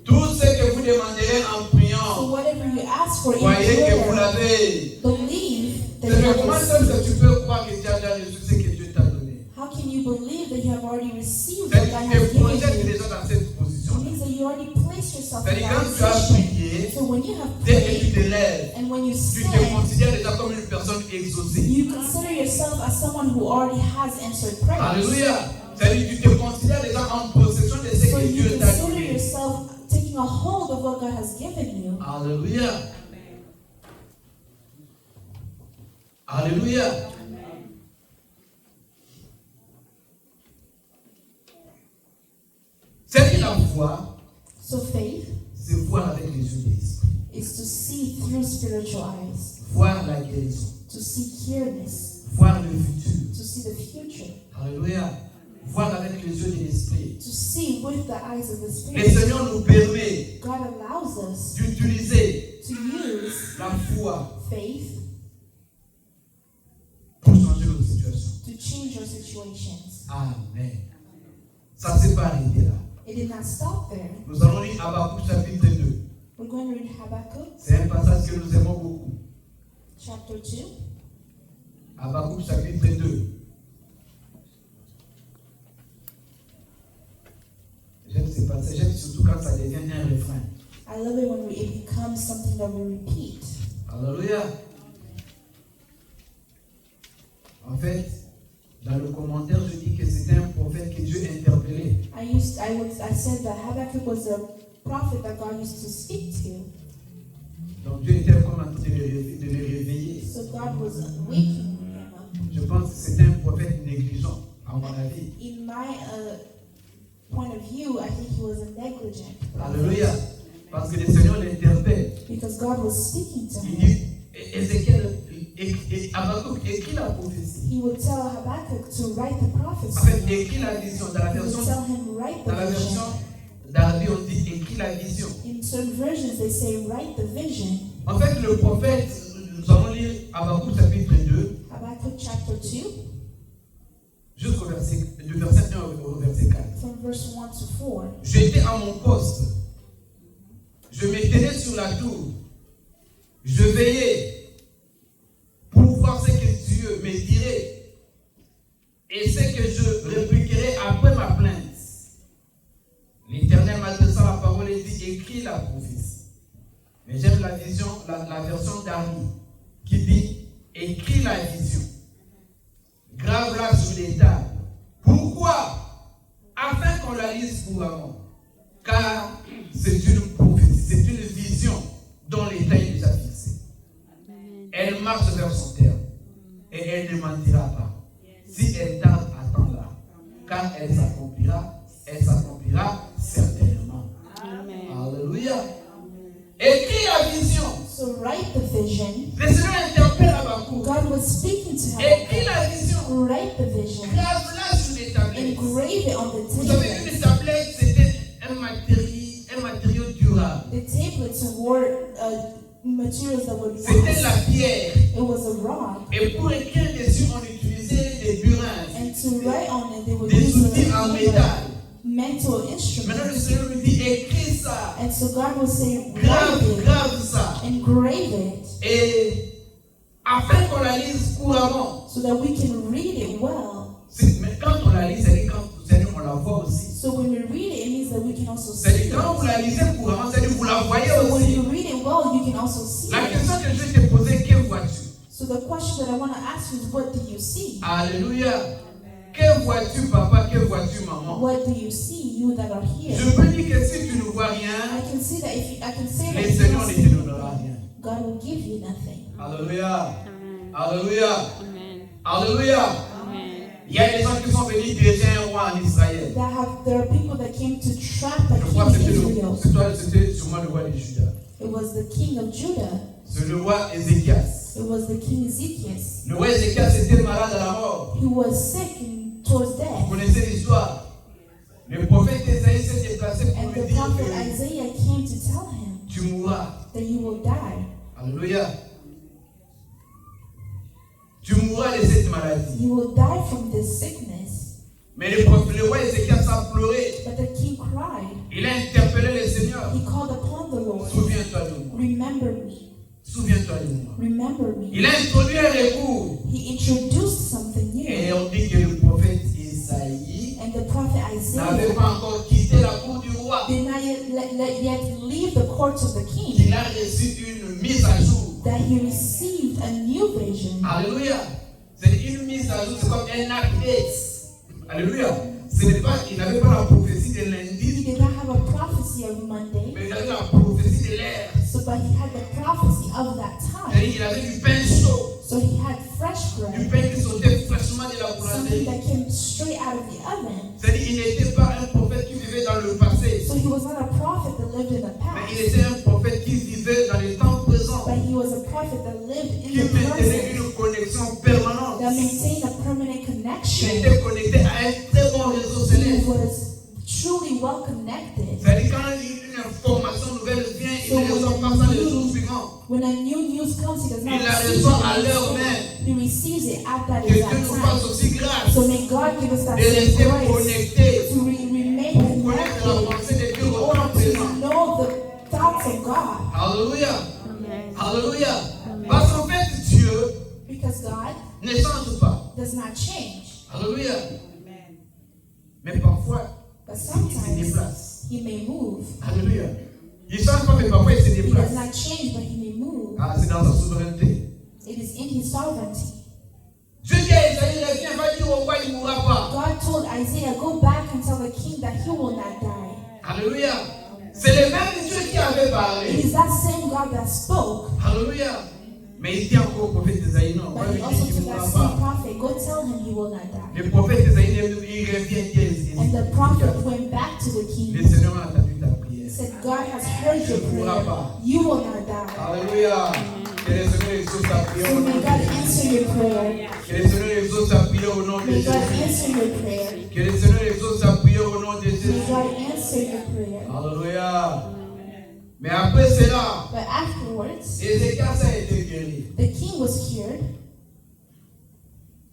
Tout ce que vous demanderez en So priant, whatever you ask for in croyez que vous prayer, l'avez. believe that C'est you le have comment received. est-ce que tu peux croire que tu as déjà reçu ce que Dieu t'a donné? How can you believe that you have already received what God C'est-à-dire que has tu te projettes given you? déjà dans cette It position-là. means that you already placed yourself in C'est-à-dire that quand tu as position. prié, So when you have dès que tu prayed te lèves, and when you tu te stand, considères déjà comme une personne exaucée. you consider yourself as someone who already has answered prayers. Alléluia. C'est-à-dire que tu te considères déjà en possession de ce So que you Dieu t'a consider donné. yourself taking a hold of what God has given you. Alléluia. Alléluia. C'est que la foi, So faith c'est voir avec les yeux de l'esprit. is to see through spiritual eyes, Voir la guérison. to see clearness, Voir le futur. to see the future, Alléluia. Voir avec les yeux de l'esprit. to see with the eyes of the Le Spirit. Seigneur nous permet God allows us d'utiliser to use la foi faith pour changer nos situations. to change our situations. Amen. Ça ne s'est pas arrêté là. It did not stop there. Nous allons lire Habakkuk chapitre 2. We're going to read Habakkuk C'est un passage que nous aimons beaucoup. chapter 2. Habakkuk chapitre 2. J'aime ces passages, j'aime surtout quand ça devient un refrain. I love it when it becomes something that we repeat. Alléluia. En fait, dans le commentaire, je dis que c'était un prophète que Dieu interpellait. I said that Habakkuk was a prophet that God used to speak to. Donc Dieu était comme en train de le réveiller. So God was waking him up. Je pense que c'était un prophète négligent, à mon avis. In my point of view, I think he was a negligent prophet. Alléluia. Parce que le Seigneur l'interpelle. Because God was speaking to Il him. dit, Ézéchiel, Habakkuk écrit la prophétie. He would tell Habakkuk to write the En prophecy. fait, écrit la vision. Dans la He would version, tell him write dans la the version vision. d'Arabie, on dit écrit la vision. In certain versions, they say write the vision. En fait, le prophète, nous allons lire Habakkuk chapitre 2, Habakkuk chapter 2, jusqu'au verset, du verset 1 au verset 4. from verse 1 to 4. J'étais à mon poste. Je me tenais sur la tour. Je veillais pour voir ce que Dieu me dirait et ce que je répliquerai après ma plainte. L'Éternel m'adressa la parole et dit, écris la prophétie. Mais j'aime la vision, la version d'Armi qui dit, écris la vision. Grave-la sur les tables Pourquoi? Afin qu'on la lise couramment. Car c'est une prophétie, c'est une vision dont l'État est déjà fixé. Elle marche vers son terme et elle ne mentira pas. Si elle tarde, attends-la. Car elle s'accomplira certainement. Amen. Alléluia. Écris la vision. So write the vision. Le Seigneur interpelle Habakkuk. God was speaking to him. Écris la vision. Write the vision. Grave-la sur les tablettes. Engrave it on the Vous savez, tablet. une tablette, c'était un matériau durable. The tablets were materials that would C'était la last. pierre. It was a rock. Et pour écrire dessus, on utilisait des burins, And to write on it, they would des use outils en métal. mental Maintenant, le instruments. Seigneur lui dit, écris ça. And so God will say, write Grave, it, grave ça. engrave it, Et afin qu'on la lise couramment. so that we can read it well. Mais quand on la lit, c'est-à-dire on la voit aussi. So when we read it, it means that we can also see C'est-à-dire it. quand vous la lisez couramment, c'est-à-dire vous la voyez So when aussi. you read it well, you can also see La it. question que je vais te poser, que vois-tu? So the question that I want to ask you is, what do you see? Alléluia. Que vois-tu, papa? Que vois-tu, maman? What do you see, you that are Je here? peux dire que si tu ne vois I rien, can see that if you, I can say that le if you Seigneur don't ne see, te donnera rien. God will give you nothing. Alléluia. Amen. Alléluia. Amen. Alléluia. Amen. Il y a des gens qui sont venus diriger un roi en Israël. There are people that came to trap a Je crois king que in Israel. c'était sûrement le roi de Juda. It was the king of Judah. C'est le roi Ézéchias. It was the king Ezekiel. Le roi Ézéchias était malade à la mort. He was sick and towards Vous death. connaissez l'histoire. Le prophète Ésaïe s'est déplacé pour And lui the dire prophet que Isaiah came to tell him tu mourras. that you will die. Alléluia. Tu mourras de cette maladie. You will die from this sickness. Mais le roi Ézéchias a pleuré. But the king cried. Il a interpellé le Seigneur. He called upon the Lord. Souviens-toi de moi. Remember me. Souviens-toi de moi. Remember me. Il a introduit un recours. He introduced something Et new. on dit que le prophète Isaïe And the prophet n'avait Isaiah pas encore quitté la cour du roi. did not yet leave the courts of the king. Il a reçu une mise à jour. That he received a new vision. Alléluia. C'est une mise à jour, c'est comme un acte X. Alléluia. Ce n'est pas, il n'avait pas la prophétie de He lundi, did not have a prophecy of Monday, mais il avait la prophétie de l'ère. but he had the prophecy of that time. C'est-à-dire qu'il avait du pain chaud, So he had fresh du bread, pain qui sortait fraîchement de la something boulangerie. that came straight out of the oven. C'est-à-dire qu'il n'était pas un prophète qui vivait dans le passé, So he was not a prophet that lived in the mais il past, était un prophète qui vivait dans les temps présents, but he was a prophet that lived in qui the maintenait present, une connexion permanente. that maintained a permanent Il connection. était connecté à un très bon réseau He céleste. was truly well connected. C'est-à-dire quand une information nouvelle vient, il ne reçoit pas ça les jours suivants. When a new news comes, he does not Il la receive reçoit à it. l'heure même. He receives it at that Que Dieu exact nous fasse time. aussi grâce So may God give us that de same rester grace connectés to remain pour connaître la connected pensée de Dieu in au temps order présent. to know the thoughts of God. Alléluia. Amen. Alléluia. Parce qu'en fait, Dieu Because God ne change pas. does not change. Alléluia. Mais parfois, But il se sometimes déplace. he may move. Alléluia. Il ne change pas, mais parfois il se He does déplace. not change, but he may move. Ah, c'est dans sa souveraineté. It is in his sovereignty. Dieu dit à Isaïe, reviens, va dire au roi, il ne mourra pas. God told Isaiah, go back and tell the king that he will not die. Alléluia. C'est le même Dieu qui avait It parlé. is that same God that spoke. Alléluia. Mais il dit encore au prophète Isaïe, non, va But he lui also dire qu'il ne told that mourra same pas. prophet, go tell him he will not die. Le prophète Isaïe, il revient dire, And the prophet went back to the le king. Seigneur a entendu ta prière. Said, God has heard your prayer. You will not die. Alléluia. Que le Seigneur exauce ta prière So au nom may de God Jésus. answer your prayer. Que le Seigneur exauce ta prière au nom de May God Jésus. answer your prayer. Que le Seigneur exauce ta prière au nom de May Jésus. God answer your prayer. Alléluia. Mais après cela, But afterwards, Ézéchias a été guéri. the king was cured.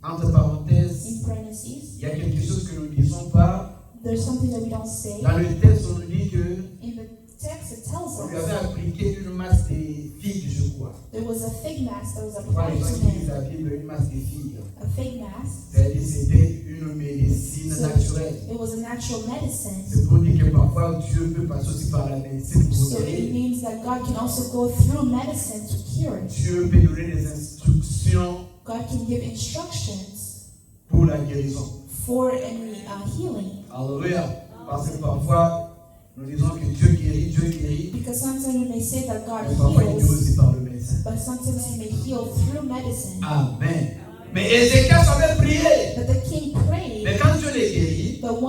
Entre parenthèses, In parentheses, il y a quelque chose que nous ne disons pas. there's something that we don't say. Dans le texte, on nous dit que In the text, it tells on lui us avait appliqué une masse de figues, je crois. there was a fig mask that was Pour les applied gens to qui lisent him. la Bible, une masse de figues. A fig mask. C'est-à-dire c'était une médecine naturelle. It was a natural medicine. C'est pour dire que parfois Dieu peut passer aussi par la médecine pour So it guérir. means that God can also go through medicine to cure it. Dieu peut donner des instructions God can give instructions pour la guérison. for any healing. Alléluia. Parce que parfois, nous disons que Dieu guérit. Because sometimes we may say that God Mais parfois, il guérit heals, aussi par le médecin. but sometimes He may heal through medicine. Amen. Mais Ézéchias avait prié. But the king prayed, Mais quand Dieu les guérit, but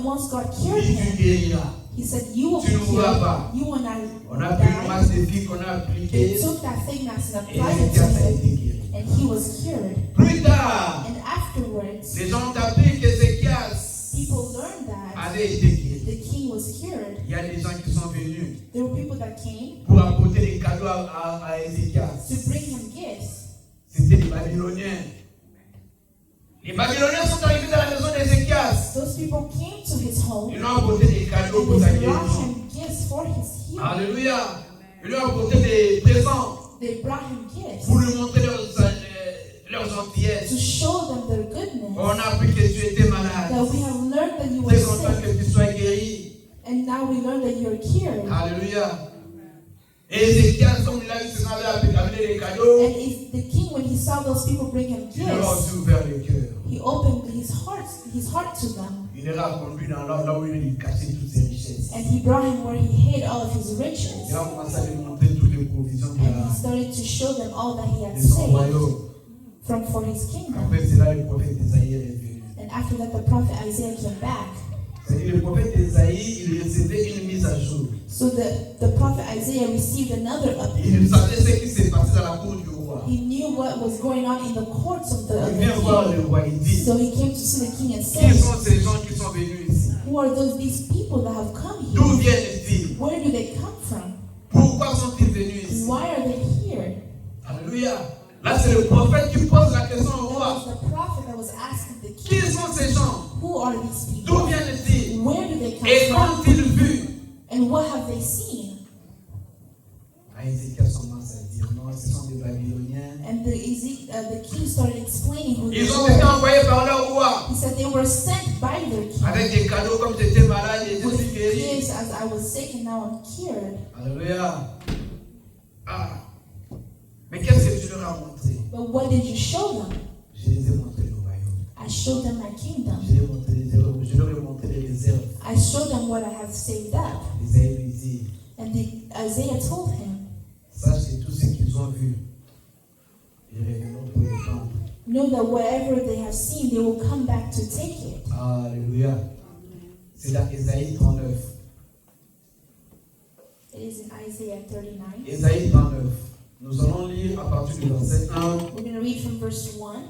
once God il cured dit, him, tu guériras. He said, you will be Tu ne mourras cured. pas. You will not On a pris une die. masse de filles qu'on a appliquées. They took that fig mask and Et applied it to Ézéchias a him, été guéri. and he was cured. Plus tard, And afterwards, les gens ont appris qu'Ézéchias people learned that avait été guéri. the king was cured. Il y a des gens qui sont venus There were people that came pour apporter des cadeaux à Ézéchias. to bring him gifts. C'était les Babyloniens. Les Babyloniens sont arrivés dans la maison d'Ézéchias. Those people came to his home Ils lui ont apporté des cadeaux pour and sa they brought guérison. him gifts for his healing. Alléluia. Ils lui ont apporté des présents They brought him gifts pour lui montrer leur gentillesse. to show them their goodness. On a appris que tu étais malade. That we have learned that you were Très content sick, que tu sois guéri. and now we learn that you're cured. Alléluia. Et Ézéchias, comme il a eu ses amené des cadeaux, And the king, when he saw those people bring him il leur a gifts, aussi ouvert le cœur. he opened his heart to them, Il les a conduits dans là où il cachait toutes ses richesses. and he brought him where he hid all of his Il riches. a commencé à lui montrer toutes les provisions And he started to show them all that he had de son saved royaume. for his kingdom. Après cela, le prophète Isaïe est venu. And after that, the prophet Isaiah came back. C'est-à-dire le prophète Isaïe, il recevait une mise à jour. So the prophet Isaiah received another Il update. savait ce qui s'est passé dans la cour du roi. He knew what was going on in the courts of Il vient voir the le roi, il king. dit, So he came to see the king and qui said, sont ces gens qui sont venus ici? who are these people that have come D'où here? viennent-ils? Where do they come from? Pourquoi sont-ils venus ici? Why are they here? Alléluia. Là, c'est le prophète qui pose la question au That roi. was the prophet that was asking the Qui king, sont ces gens? who are these D'où people? viennent-ils? Where do they Et come from? qu'ont-ils vu? And what have they seen? Ah, Ézéchias commence à dire, non, ce sont des Babyloniens. And the king started explaining who they Ils ont été were. envoyés par leur roi He said they were sent by their king avec des cadeaux comme j'étais malade et je suis with guéri. gifts as I was sick and now I'm cured. Alléluia. Ah. Mais qu'est-ce que tu leur as montré? But what did you show them? Je les ai montré le royaume. I showed them my kingdom. Je leur ai montré les réserves. I showed them what I have saved up. Isaïe lui dit, And Isaiah told him, sache que tout ce qu'ils ont vu, ils reviendront pour le prendre. know that whatever they have seen, they will come back to take it. Alléluia. C'est dans Isaïe 39. It is in Isaiah 39. Isaïe 39. Nous allons lire à partir du verset 1 We're going to read from verse 1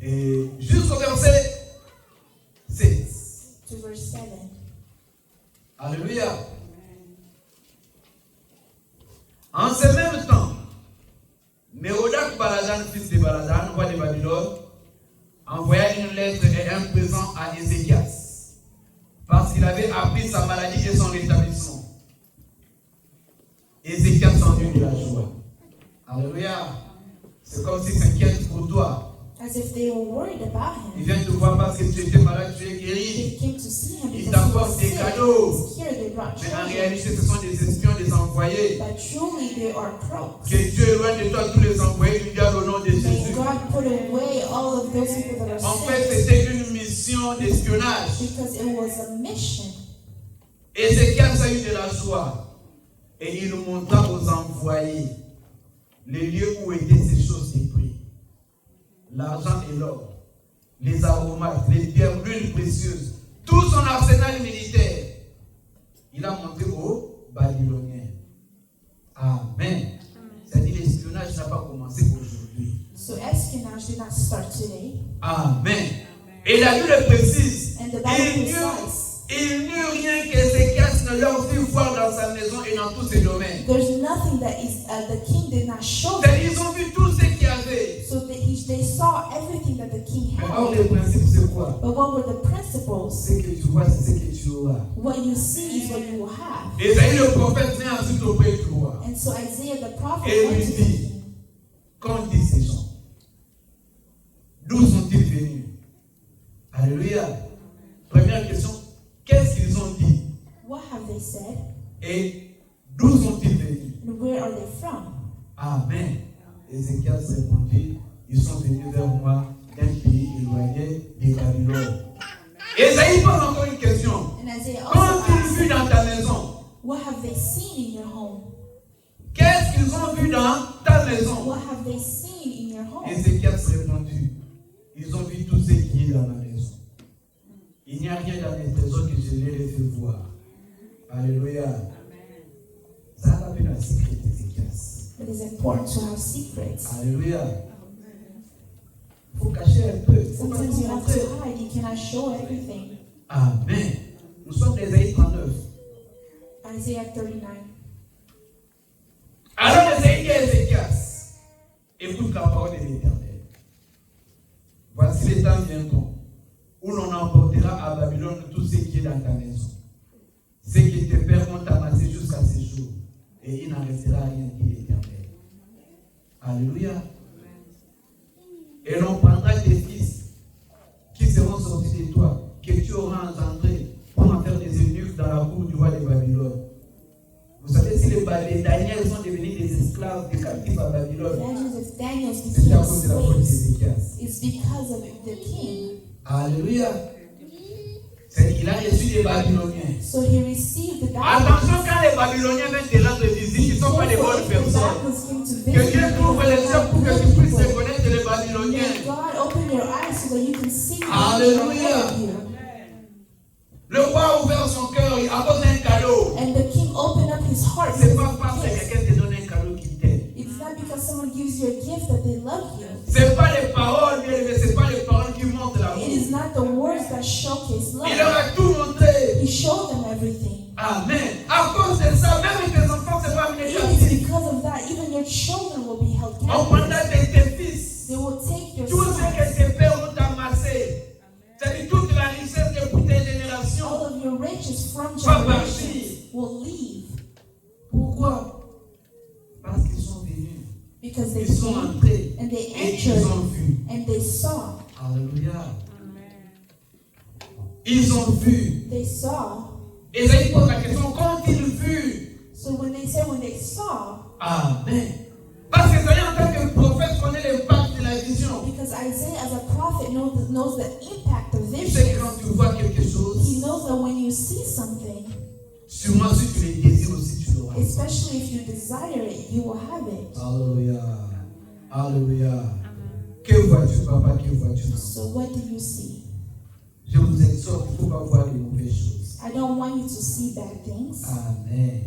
et jusqu'au verset 6. to verse 7. Alléluia. En ce même temps, Mérodach Baladan, fils de Baladan, roi de Babylone, envoya une lettre et un présent à Ézéchias, parce qu'il avait appris sa maladie et son rétablissement. Ézéchias s'ennuie de la joie. Alléluia. C'est comme s'il s'inquiète pour toi. As if they were worried about Il him. vient te voir parce que tu étais malade, tu es guéri. They came to see him Il because he t'apporte was des sick. cadeaux. He's here, they brought Mais en children. réalité, ce sont des espions, des envoyés. But truly they are crooks. Que Dieu éloigne de toi tous les envoyés du diable au nom de May Jésus. God put away all of those people that are En fait, sick, c'était une mission d'espionnage. because it was a mission. Ézéchias a eu de la joie et il montra aux envoyés les lieux où étaient ces choses de prix. L'argent et l'or, les aromates, les pierres, l'huile précieuse, tout son arsenal militaire. Il a montré aux Babyloniens. Amen. C'est-à-dire l'espionnage n'a pas commencé aujourd'hui. So espionage did not start today. Amen. Et la Bible précise, And the Bible il precise, n'eut rien qu'Ézéchias ne leur fit voir dans sa maison et dans tous ses domaines. there's nothing that is the king did not show C'est-à-dire, them. ils ont vu tout ce qu'il y avait. So they saw everything that the king Mais or, had. le principe, c'est quoi? But what were the principles? Ce que tu vois, c'est ce que tu auras. What you see is what you will have. Isaïe, le prophète, vient ensuite auprès du roi. And so Isaiah the prophet Et went lui to the dit, king. qu'ont dit ces gens? D'où sont-ils venus? Alléluia. Première question, qu'est-ce qu'ils ont dit? What have they said? Et d'où sont-ils venus? And where are they from? Amen. Ézéchias répondit, ils sont venus vers moi d'un pays éloigné de Babylone. What have they seen in your home? Qu'est-ce qu'ils ont vu dans ta maison? What have they seen in your home? Ézéchias répondit, ils ont vu tout ce qui est dans ma maison. Il n'y a rien dans mes trésors que je les fait voir. Alléluia. Ça a appelé un secret d'Ézéchias. It is important to have secrets. Alléluia. Il faut cacher un peu. Il faut pas Sometimes tout you have montrer. to hide. You cannot show everything. Amen. Nous sommes dans Ésaïe 39. Isaiah 39. Alors Ésaïe dit à Ézéchias, écoute la parole de l'Éternel. Voici les temps viendront où l'on emportera à Babylone tout ce qui est dans ta maison. Ce que tes pères ont amassé jusqu'à ce jour. Et il n'en restera rien, dit l'Éternel. Alléluia. Et l'on prendra tes fils qui seront sortis de toi, que tu auras engendrés pour en faire des eunuques dans la cour du roi de Babylone. Vous savez, si les Daniel sont devenus des esclaves, des captifs à Babylone, If Daniel c'est à became cause de la faute slaves, d'Ézéchias. it's because of the king. Alléluia. C'est qu'il a reçu des Babyloniens. So he received the Attention, quand les Babyloniens viennent te rendre visite, ils ne sont pas des bonnes personnes. Que Dieu t'ouvre les yeux pour que tu puisses reconnaître les Babyloniens. God, open your eyes so that you can see Hallelujah. Le roi a ouvert son cœur, il apporte un cadeau. And the king opened up his heart. C'est pas parce que quelqu'un te donne un cadeau qui t'aime. It's not because someone gives you a gift that they love you. C'est pas les paroles, mais c'est pas les paroles qui montrent l'amour. It is not the words that showcase love. Il leur a tout montré. He showed them everything. Amen. À cause de ça, même tes enfants se vont amener It is captifs. because of that, even your children will be held On captive. prendra tes fils. They will take your Tout ce sons. que tes pères ont amassé. C'est-à-dire toute la richesse de pour tes générations. All of your riches from Va generations partir. will leave Pourquoi? Parce qu'ils sont venus. because they Ils sont came entrés. and they Et ils entered ont vu. and they saw. Alléluia. Ils ont vu. They saw. Et là, il pose la question, qu'ont-ils vu? So when they saw, Amen. Parce que Isaïe, en tant que prophète, connaît l'impact de la vision. because Isaiah as a prophet knows the impact of Tu sais, vision. quand tu vois quelque chose, He knows that when you see something, sûrement si tu le désires aussi, tu l'auras. especially if you desire it, you will have it. Alléluia. Alléluia. Que vois-tu, papa? Que vois-tu, maman? So what do you see? Je vous exhorte, il ne faut pas voir les mauvaises choses. I don't want you to see bad things. Amen.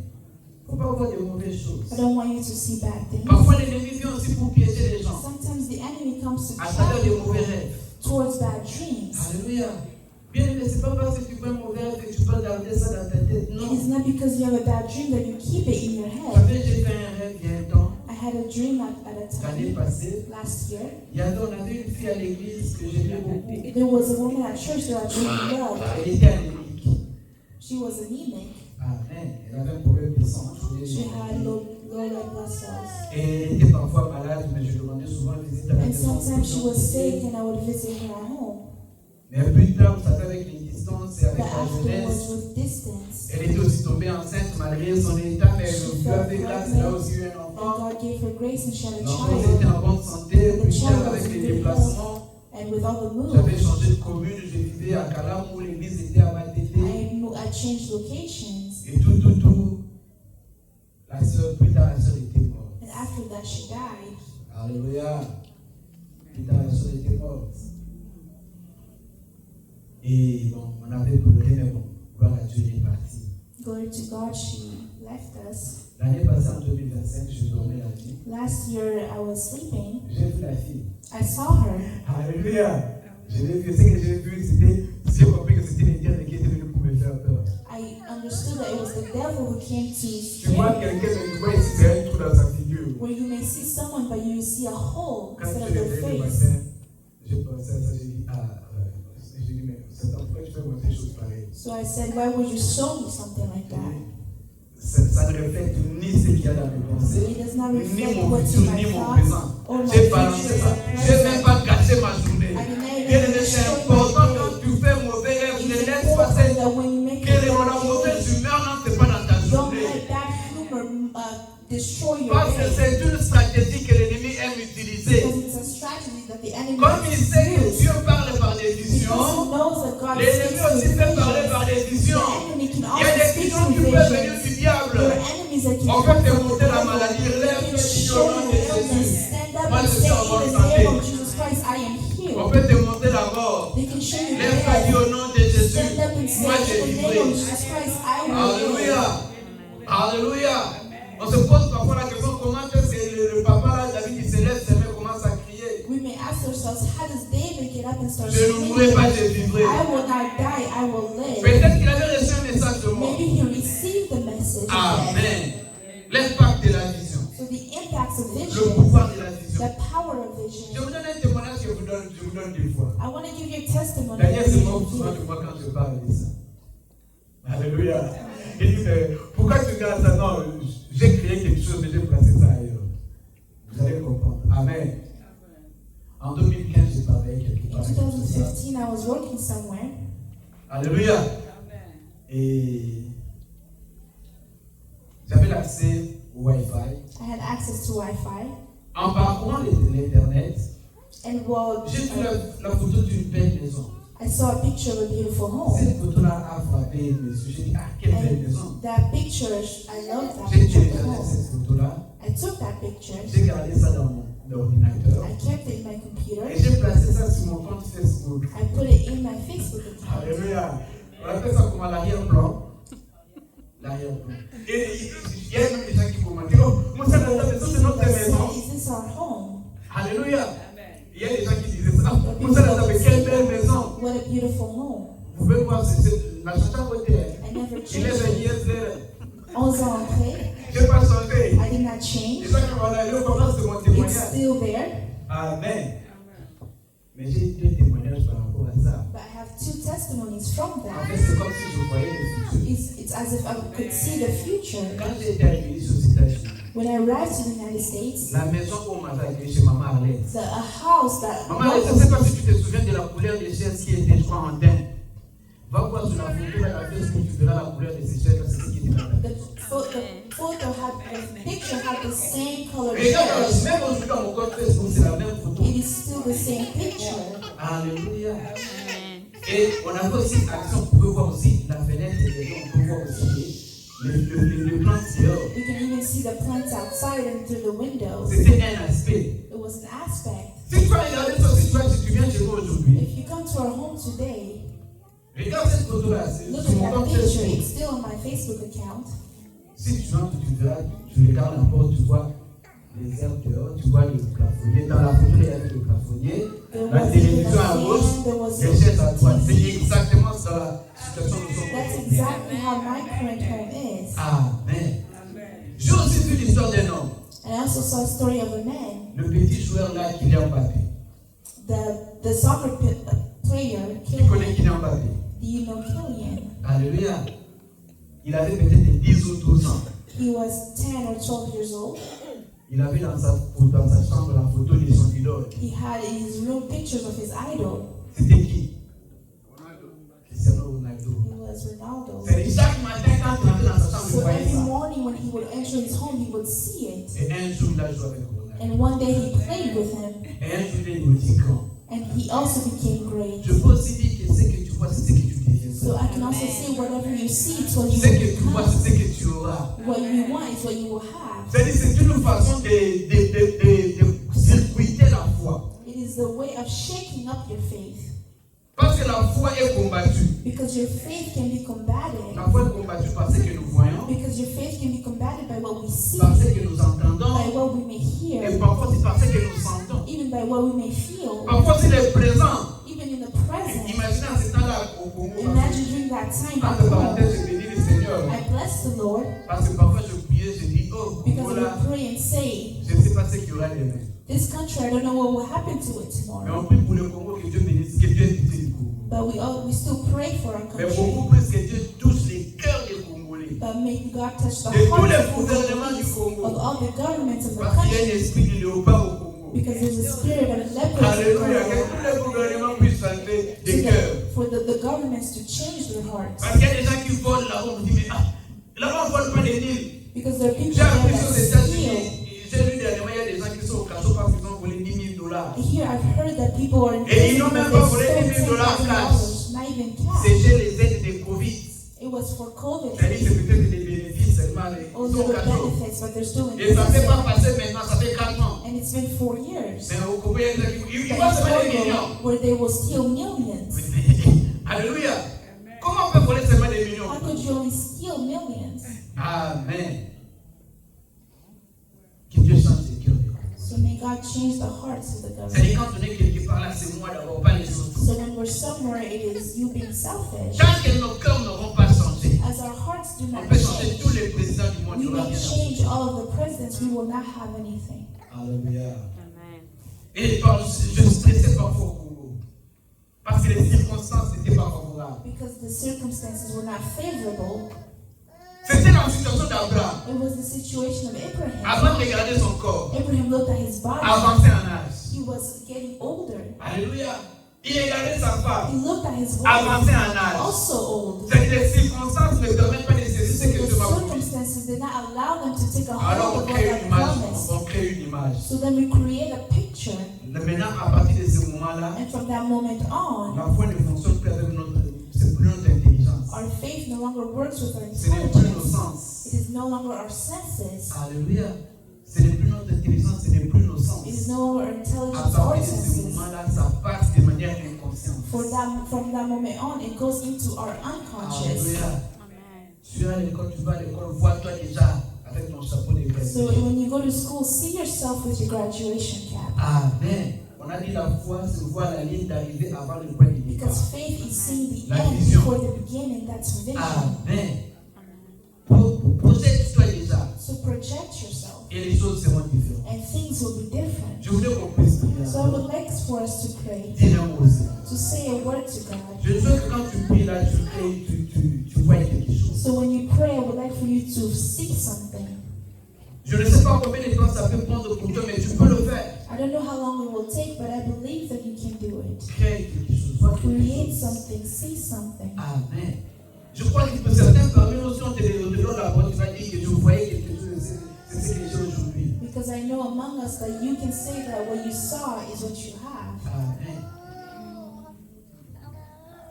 Il ne faut pas voir les mauvaises choses. I don't want you to see bad things. Parfois, l'ennemi vient aussi pour piéger les gens Sometimes the enemy comes to à travers trap les you mauvais rêves. towards bad dreams. Alléluia. Bien aimé, ce n'est pas parce que tu vois un mauvais rêve que tu peux garder ça dans ta tête. It Non. is not because you have a bad dream that you keep it in your Vous head. savez, j'ai fait un rêve il y a un temps, I had a dream at a l'année time passée. last year. On avait une fille à l'église que j'aimais beaucoup. There was a woman at church that I really loved. Elle était anémique. She was anemic. Amen. Elle avait un problème de sang. She had low red blood cells. Et elle était parfois malade, mais je demandais souvent de visite à la And maison. sometimes she was sick and I would visit her at home. Mais plus tard, vous savez, avec les distances et avec But la afterwards, jeunesse, with distance, elle était aussi tombée enceinte malgré son état, mais She Dieu felt avait grâce, elle a aussi eu un and enfant. God gave her grace and she had a L'enfant était child. en bonne santé, plus tard avec les déplacements. And with all the moves, J'avais changé de commune, je vivais à Calam où l'église était à Matété. I changed locations. Et tout. La sœur, plus tard, la sœur était morte. And after that, she died. Alléluia. Plus tard, la sœur était morte. Et bon, on avait pleuré, mais bon, gloire à Dieu, elle est partie. Glory to God, she left us. L'année passée, en 2025, je dormais la nuit. Last year, I was sleeping. J'ai vu la fille. I saw her. Alléluia. Je l'ai vu. Ce que j'ai vu, c'était, j'ai compris que c'était l'Indien qui était venu pour me faire peur. I understood that it was the devil who came to Tu vois scare me. quelqu'un, mais tu vois ici, c'est un trou dans sa figure. Where you may see someone, but you see a hole Quand instead tu of es their réveillé le face. matin, j'ai pensé à ça, j'ai dit, j'ai dit, mais c'est pourquoi tu fais moi des choses pareilles? So I said, why would you show me something like that? Ça ne reflète ni ce qu'il y a dans mes pensées, It does not ni reflect mon what's futur, in ni my mon thoughts présent. or my J'ai balancé future ça. or Je n'ai même present. pas gâché ma journée. I did not Bien even aimé, c'est destroy important my quand day. tu fais mauvais rêve, ne It's laisse important passer that when you make que la a mauvaise bad humeur n'entre pas dans ta don't journée. let bad humor destroy your Parce que day. c'est une stratégie que l'ennemi aime utiliser. Because it's a strategy that the enemy Comme il sait que uses. Dieu parle par des Because he visions, knows that God l'ennemi speaks aussi through fait parler visions. par des The visions. enemy can Il y a also des speak visions through qui peuvent venir visions. du diable. On peut te montrer la maladie, They lève can le show nom you de illness. Jésus. Stand up Moi, and je say, suis en bonne in the name of santé. Jesus Christ, I am On healed. peut te montrer la mort. They can show you Lève le death. au nom de Jésus. Stand up and say, Moi, j'ai in the name livré. of Jesus Christ, I will Alléluia. live. Alléluia. On se pose parfois la question, comment est-ce que le papa là, David, il se lève, ses mains commencent à crier. We may ask ourselves, how does David get up and start Je ne mourrai pas, je vivrai. I will not die, I will live. Peut-être qu'il avait reçu un message de mort. Maybe he received the message. of death. Amen. L'impact de la vision. So the impacts of Le vision, pouvoir de la vision. the power of Je vision. vous donne un témoignage que je vous donne deux fois. I want to give you a testimony. Daniel that se you moque can souvent give. de moi quand je parle de ça. Alléluia. Il dit, mais pourquoi tu gardes ça? Non, j'ai créé quelque chose, mais j'ai placé ça ailleurs. Vous allez comprendre. Amen. En 2015, j'ai parlé quelque In part. 2015, I was working somewhere. Alléluia. Et j'avais l'accès au Wi-Fi. I had access to Wi-Fi. En parcourant l'Internet, And while j'ai vu la photo d'une belle maison. I saw a picture of a beautiful home. Cette photo-là a frappé mes yeux. J'ai dit, ah, quelle belle maison. And that picture, I love that J'ai picture of the téléchargé home. cette photo-là. I took that picture. J'ai gardé ça dans mon ordinateur. I kept it in my computer. Et j'ai placé ça sur mon compte Facebook. I put it in my Facebook account. Alléluia. On appelle ça comment l'arrière-plan. L'arrière-plan. Et il y a même des gens qui commentent. Oh, moi, ça, c'est notre maison. Is this our home? Alléluia. Il y a des gens qui disaient ça. Moi, ça, quelle belle maison. What a beautiful home. Vous pouvez voir, c'est la chanson à côté. I never Il est changed venu it. hier. 11 ans après, Je n'ai pas changé. I did not Les change. gens qui vont aller au commence de mon It's témoignage. still there. Amen. Mais j'ai deux témoignages par rapport à ça. But I have two testimonies from En that. fait, c'est comme si je voyais le futur. It's as if I could see the future. Quand j'ai été arrivé ici aux États-Unis, When I arrived to the United States, la maison où on m'avait accueilli chez Maman Arlette. a house that Maman Arlette, je ne sais pas si tu te souviens de la couleur des chaises qui était, je crois, en teint. Va voir sur la photo, là, la Facebook, tu verras la couleur de ces chaises, c'est ce qui était dans la tête. the picture had the same color Et regarde, chairs. même aujourd'hui dans mon compte Facebook, c'est la même photo. It is still the same picture. Alléluia. Et on a fait aussi action, on pouvait voir aussi la fenêtre et les gens, on peut voir aussi les plantes dehors. We can even see the plants outside and through the windows. C'était un aspect. It was an aspect. Si tu vas regarder ça, si tu viens chez moi aujourd'hui, If you come to our home today, regarde cette photo-là, c'est look sur at mon that compte picture. Facebook. It's still on my Facebook account. Si tu entres, tu verras, tu regardes la porte, tu vois les herbes dehors, tu vois les plafonniers. Dans la photo, il y avait le plafonnier, There la was even télévision a à gauche, fan, there was les chaises à droite. C'est TV. exactement ça la situation de son That's côté. exactly how my current home is. Amen. J'ai aussi vu l'histoire d'un homme. And I also saw a story of a man, Le petit joueur là, Kylian Mbappé. the soccer player, Qui connaît Kylian. Kylian Mbappé? Do you know Kylian? Alléluia. Il avait peut-être 10 ou 12 ans. He was 10 or 12 years old. Il avait dans sa chambre la photo de son idole. He had in his room pictures of his idol. C'était qui? Cristiano Ronaldo. It was Ronaldo. C'est chaque matin quand il entrait dans sa chambre, il So voyait every ça. morning when he would enter his home, he would see it. Et un jour, il a joué avec Ronaldo. And one day he played with him, Et un jour, il est devenu grand. and he also became great. Je peux aussi dire que ce que tu vois, c'est ce que tu deviens. So I can also say whatever you see, it's what you Ce que tu vois, become. c'est ce que tu auras. What you want is what you will have. C'est-à-dire, c'est une façon de circuiter la foi. It is the way of shaking up your faith. Parce que la foi est combattue. Because your faith can be combated. La foi est combattue par ce que nous voyons, Because your faith can be combated by what we see, par ce que nous by entendons, what we may et hear, parfois aussi par ce que nous sentons. even by what we may feel, Parfois, c'est le présent. even in the present. Imaginez en ce temps-là au Congo. Imagine during that time back Entre home, parenthèses, je bénis le Seigneur. I bless the Lord Parce que parfois je priais, je dis, oh, because voilà, we pray and say, je ne sais pas ce qu'il y aura demain. this country, I don't know what will happen to it Mais tomorrow. on prie pour le Congo, que Dieu bénisse, que Dieu ait pitié du Congo. But we still pray for our Mais country. beaucoup plus que Dieu touche les cœurs des Congolais. But may God touch the De tous les hearts gouvernements du of Congo. all the governments of the Parce qu'il y a country. un esprit de léopard au Congo. Because there's a spirit of leprosy. Alléluia, que tous les gouvernements puissent changer des cœurs. For the governments to change their hearts. Parce qu'il y a des gens qui volent là-bas, on dit, mais ah, là-bas on ne vole pas des Nils. Because there are people J'ai appris there aux that steal. États-Unis, j'ai lu dernièrement, il y a des gens qui sont au cachot parce qu'ils ont volé $10,000. Here I've heard that people are in Et ils prison n'ont même because pas volé they $10,000 stole cash. $10,000, not even cash. C'était les aides de Covid. It was for COVID. C'est-à-dire que c'est peut-être des bénéfices seulement les all the other occasions. benefits, but they're still in Et ça ne fait pas the passer maintenant, ça fait 4 ans. And it's been 4 years. Mais au Congo, il But va se mettre des in millions. Congo, where they will steal millions. Alléluia. Comment on peut voler seulement des millions? How could you only steal millions? Amen. Que Dieu change les cœurs. So may God change the hearts of the C'est-à-dire government. quand on est quelque part là, c'est moi d'abord, pas les autres. So when we're somewhere, it is you being selfish. Tant que nos cœurs n'auront pas changé, As our hearts do on not peut changer tous change, les présidents du monde. we Il n'y aura may rien. change all of the presidents, we will not have anything. Alléluia. Amen. Et je stressais parfois au Congo. Parce que les circonstances n'étaient pas favorables. Because the circumstances were not favorable. C'était la situation d'Abraham. It was the situation of Abraham. Avant de regarder son corps, Abraham looked at his body. avancé en âge. He was getting older. Alléluia. Il regardait sa He femme, looked at his avancé wife, en âge. also old. C'est que les circonstances ne permettent pas de saisir ce So que the Dieu m'a promis. circumstances did not allow them to take a Alors hold on of what crée God une image. promised. On crée une image. So then we create a picture, Maintenant, à partir de ce moment-là, and from that moment on, la foi ne fonctionne plus avec notre, c'est plus notre intelligence. our faith no longer works with our Ce n'est plus nos intelligence. sens. It is no longer our senses. Alléluia. Ce n'est plus notre intelligence, ce n'est plus nos sens. It is no longer our À intelligence or partir de ce senses. moment-là, ça passe de manière inconsciente. From that moment on, it goes into our unconscious. Alléluia. Amen. Tu es à l'école, tu vas à l'école, vois-toi déjà avec ton chapeau de So graduation. when you go to school, see yourself with your graduation cap. Amen. On a dit la foi, c'est voir la ligne d'arrivée avant le point de départ. Because faith is seeing the La end vision. before the beginning. That's vision. Amen. Amen. Projette-toi déjà So project yourself, et les choses seront différentes. and things will be different. Je voulais qu'on puisse prier. So I would like for us to pray, Dis un mot aussi. to say a word to God. Je veux que quand tu pries là, tu vois quelque chose. So when you pray, I would like for you to see something. Je ne sais pas combien de temps ça peut prendre pour toi, mais tu peux le faire. I don't know how long it will take, but I believe that you can do it. Crée quelque chose, vois quelque Create chose. something, see something. Amen. Je crois que pour certains parmi nous, si on te donne la parole, tu vas dire que je voyais quelque chose, c'est ce que j'ai aujourd'hui. Because I know among us that you can say that what you saw is what you have. Amen.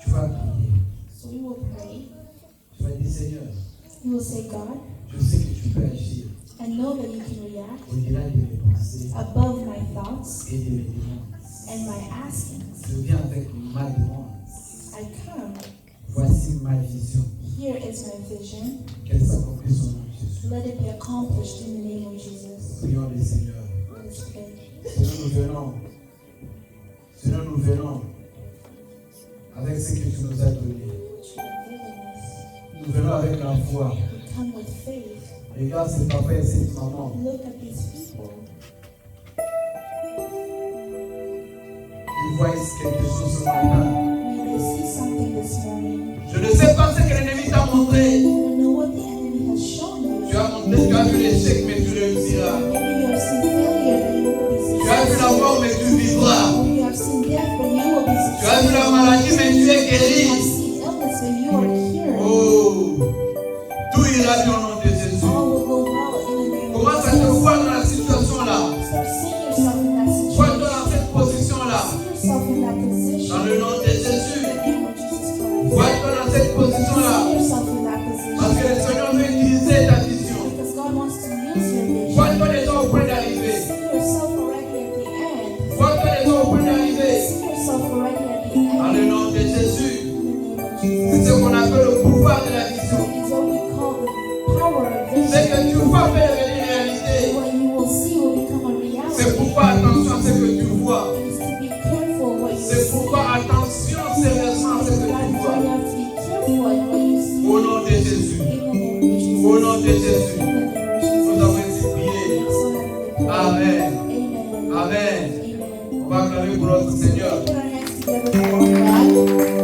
Tu vas prier. So we will pray. Tu vas dire, Seigneur, You will say, God, je sais que tu peux agir I know that you can react au-delà de mes pensées above my thoughts et de mes demandes. and my askings. Je viens avec ma demande. I come. Voici ma vision. Here is my vision. Qu'elle s'accomplisse au nom de Jésus. Let it be accomplished in the name of Jesus. Prions le Seigneur. Let us pray. Seigneur, nous venons. Seigneur, nous venons avec ce que tu nous as donné. What you have given us. Nous venons avec la foi. We come with faith. Regarde ce papa et cette maman. Look at these people. Ils voient quelque chose ce matin. May they see something this morning. Je ne sais pas ce que l'ennemi t'a montré. I don't know what the enemy has shown you. Tu as vu l'échec, mais tu réussiras. Maybe you have seen failure, but you will be Tu as vu la successful. mort, mais tu vivras. Or you have seen death, but you will be Tu as vu la successful. maladie, mais tu es You have guéri. seen illness, but you are cured. Oh, tout ira bien au nom de Jésus. All will go well in the name of Commence à te Jesus. voir dans la situation là. Start seeing yourself in that Vois-toi situation. dans cette position là. See yourself in that position. Dans le nom de In Jésus. the name of Jesus Christ. Vois-toi dans cette position là. See yourself in that Parce que position. le Seigneur veut utiliser ta vision. Because God wants to use your vision. Vois-toi déjà au point d'arriver. See yourself already at the end. Vois-toi déjà au point d'arriver. See yourself already at the Dans le end. nom de Jésus. In the name of Jesus. C'est ce qu'on appelle le pouvoir de la vision. It is what we call the power of Ce vision. que tu vois peut devenir réalité. What you will see will become a C'est reality. pourquoi attention à ce que tu vois. It is to be careful what you C'est see. pourquoi attention sérieusement à ce que tu That is why vois. you have to be careful at what you see. Au nom de Jésus. In the name of Jesus. Au nom de Jésus. In the name of Jesus. Nous avons ainsi prié. So heavenly prayer. Amen. Amen. Amen. Amen. On va acclamer pour notre Seigneur. Put our hands together for God.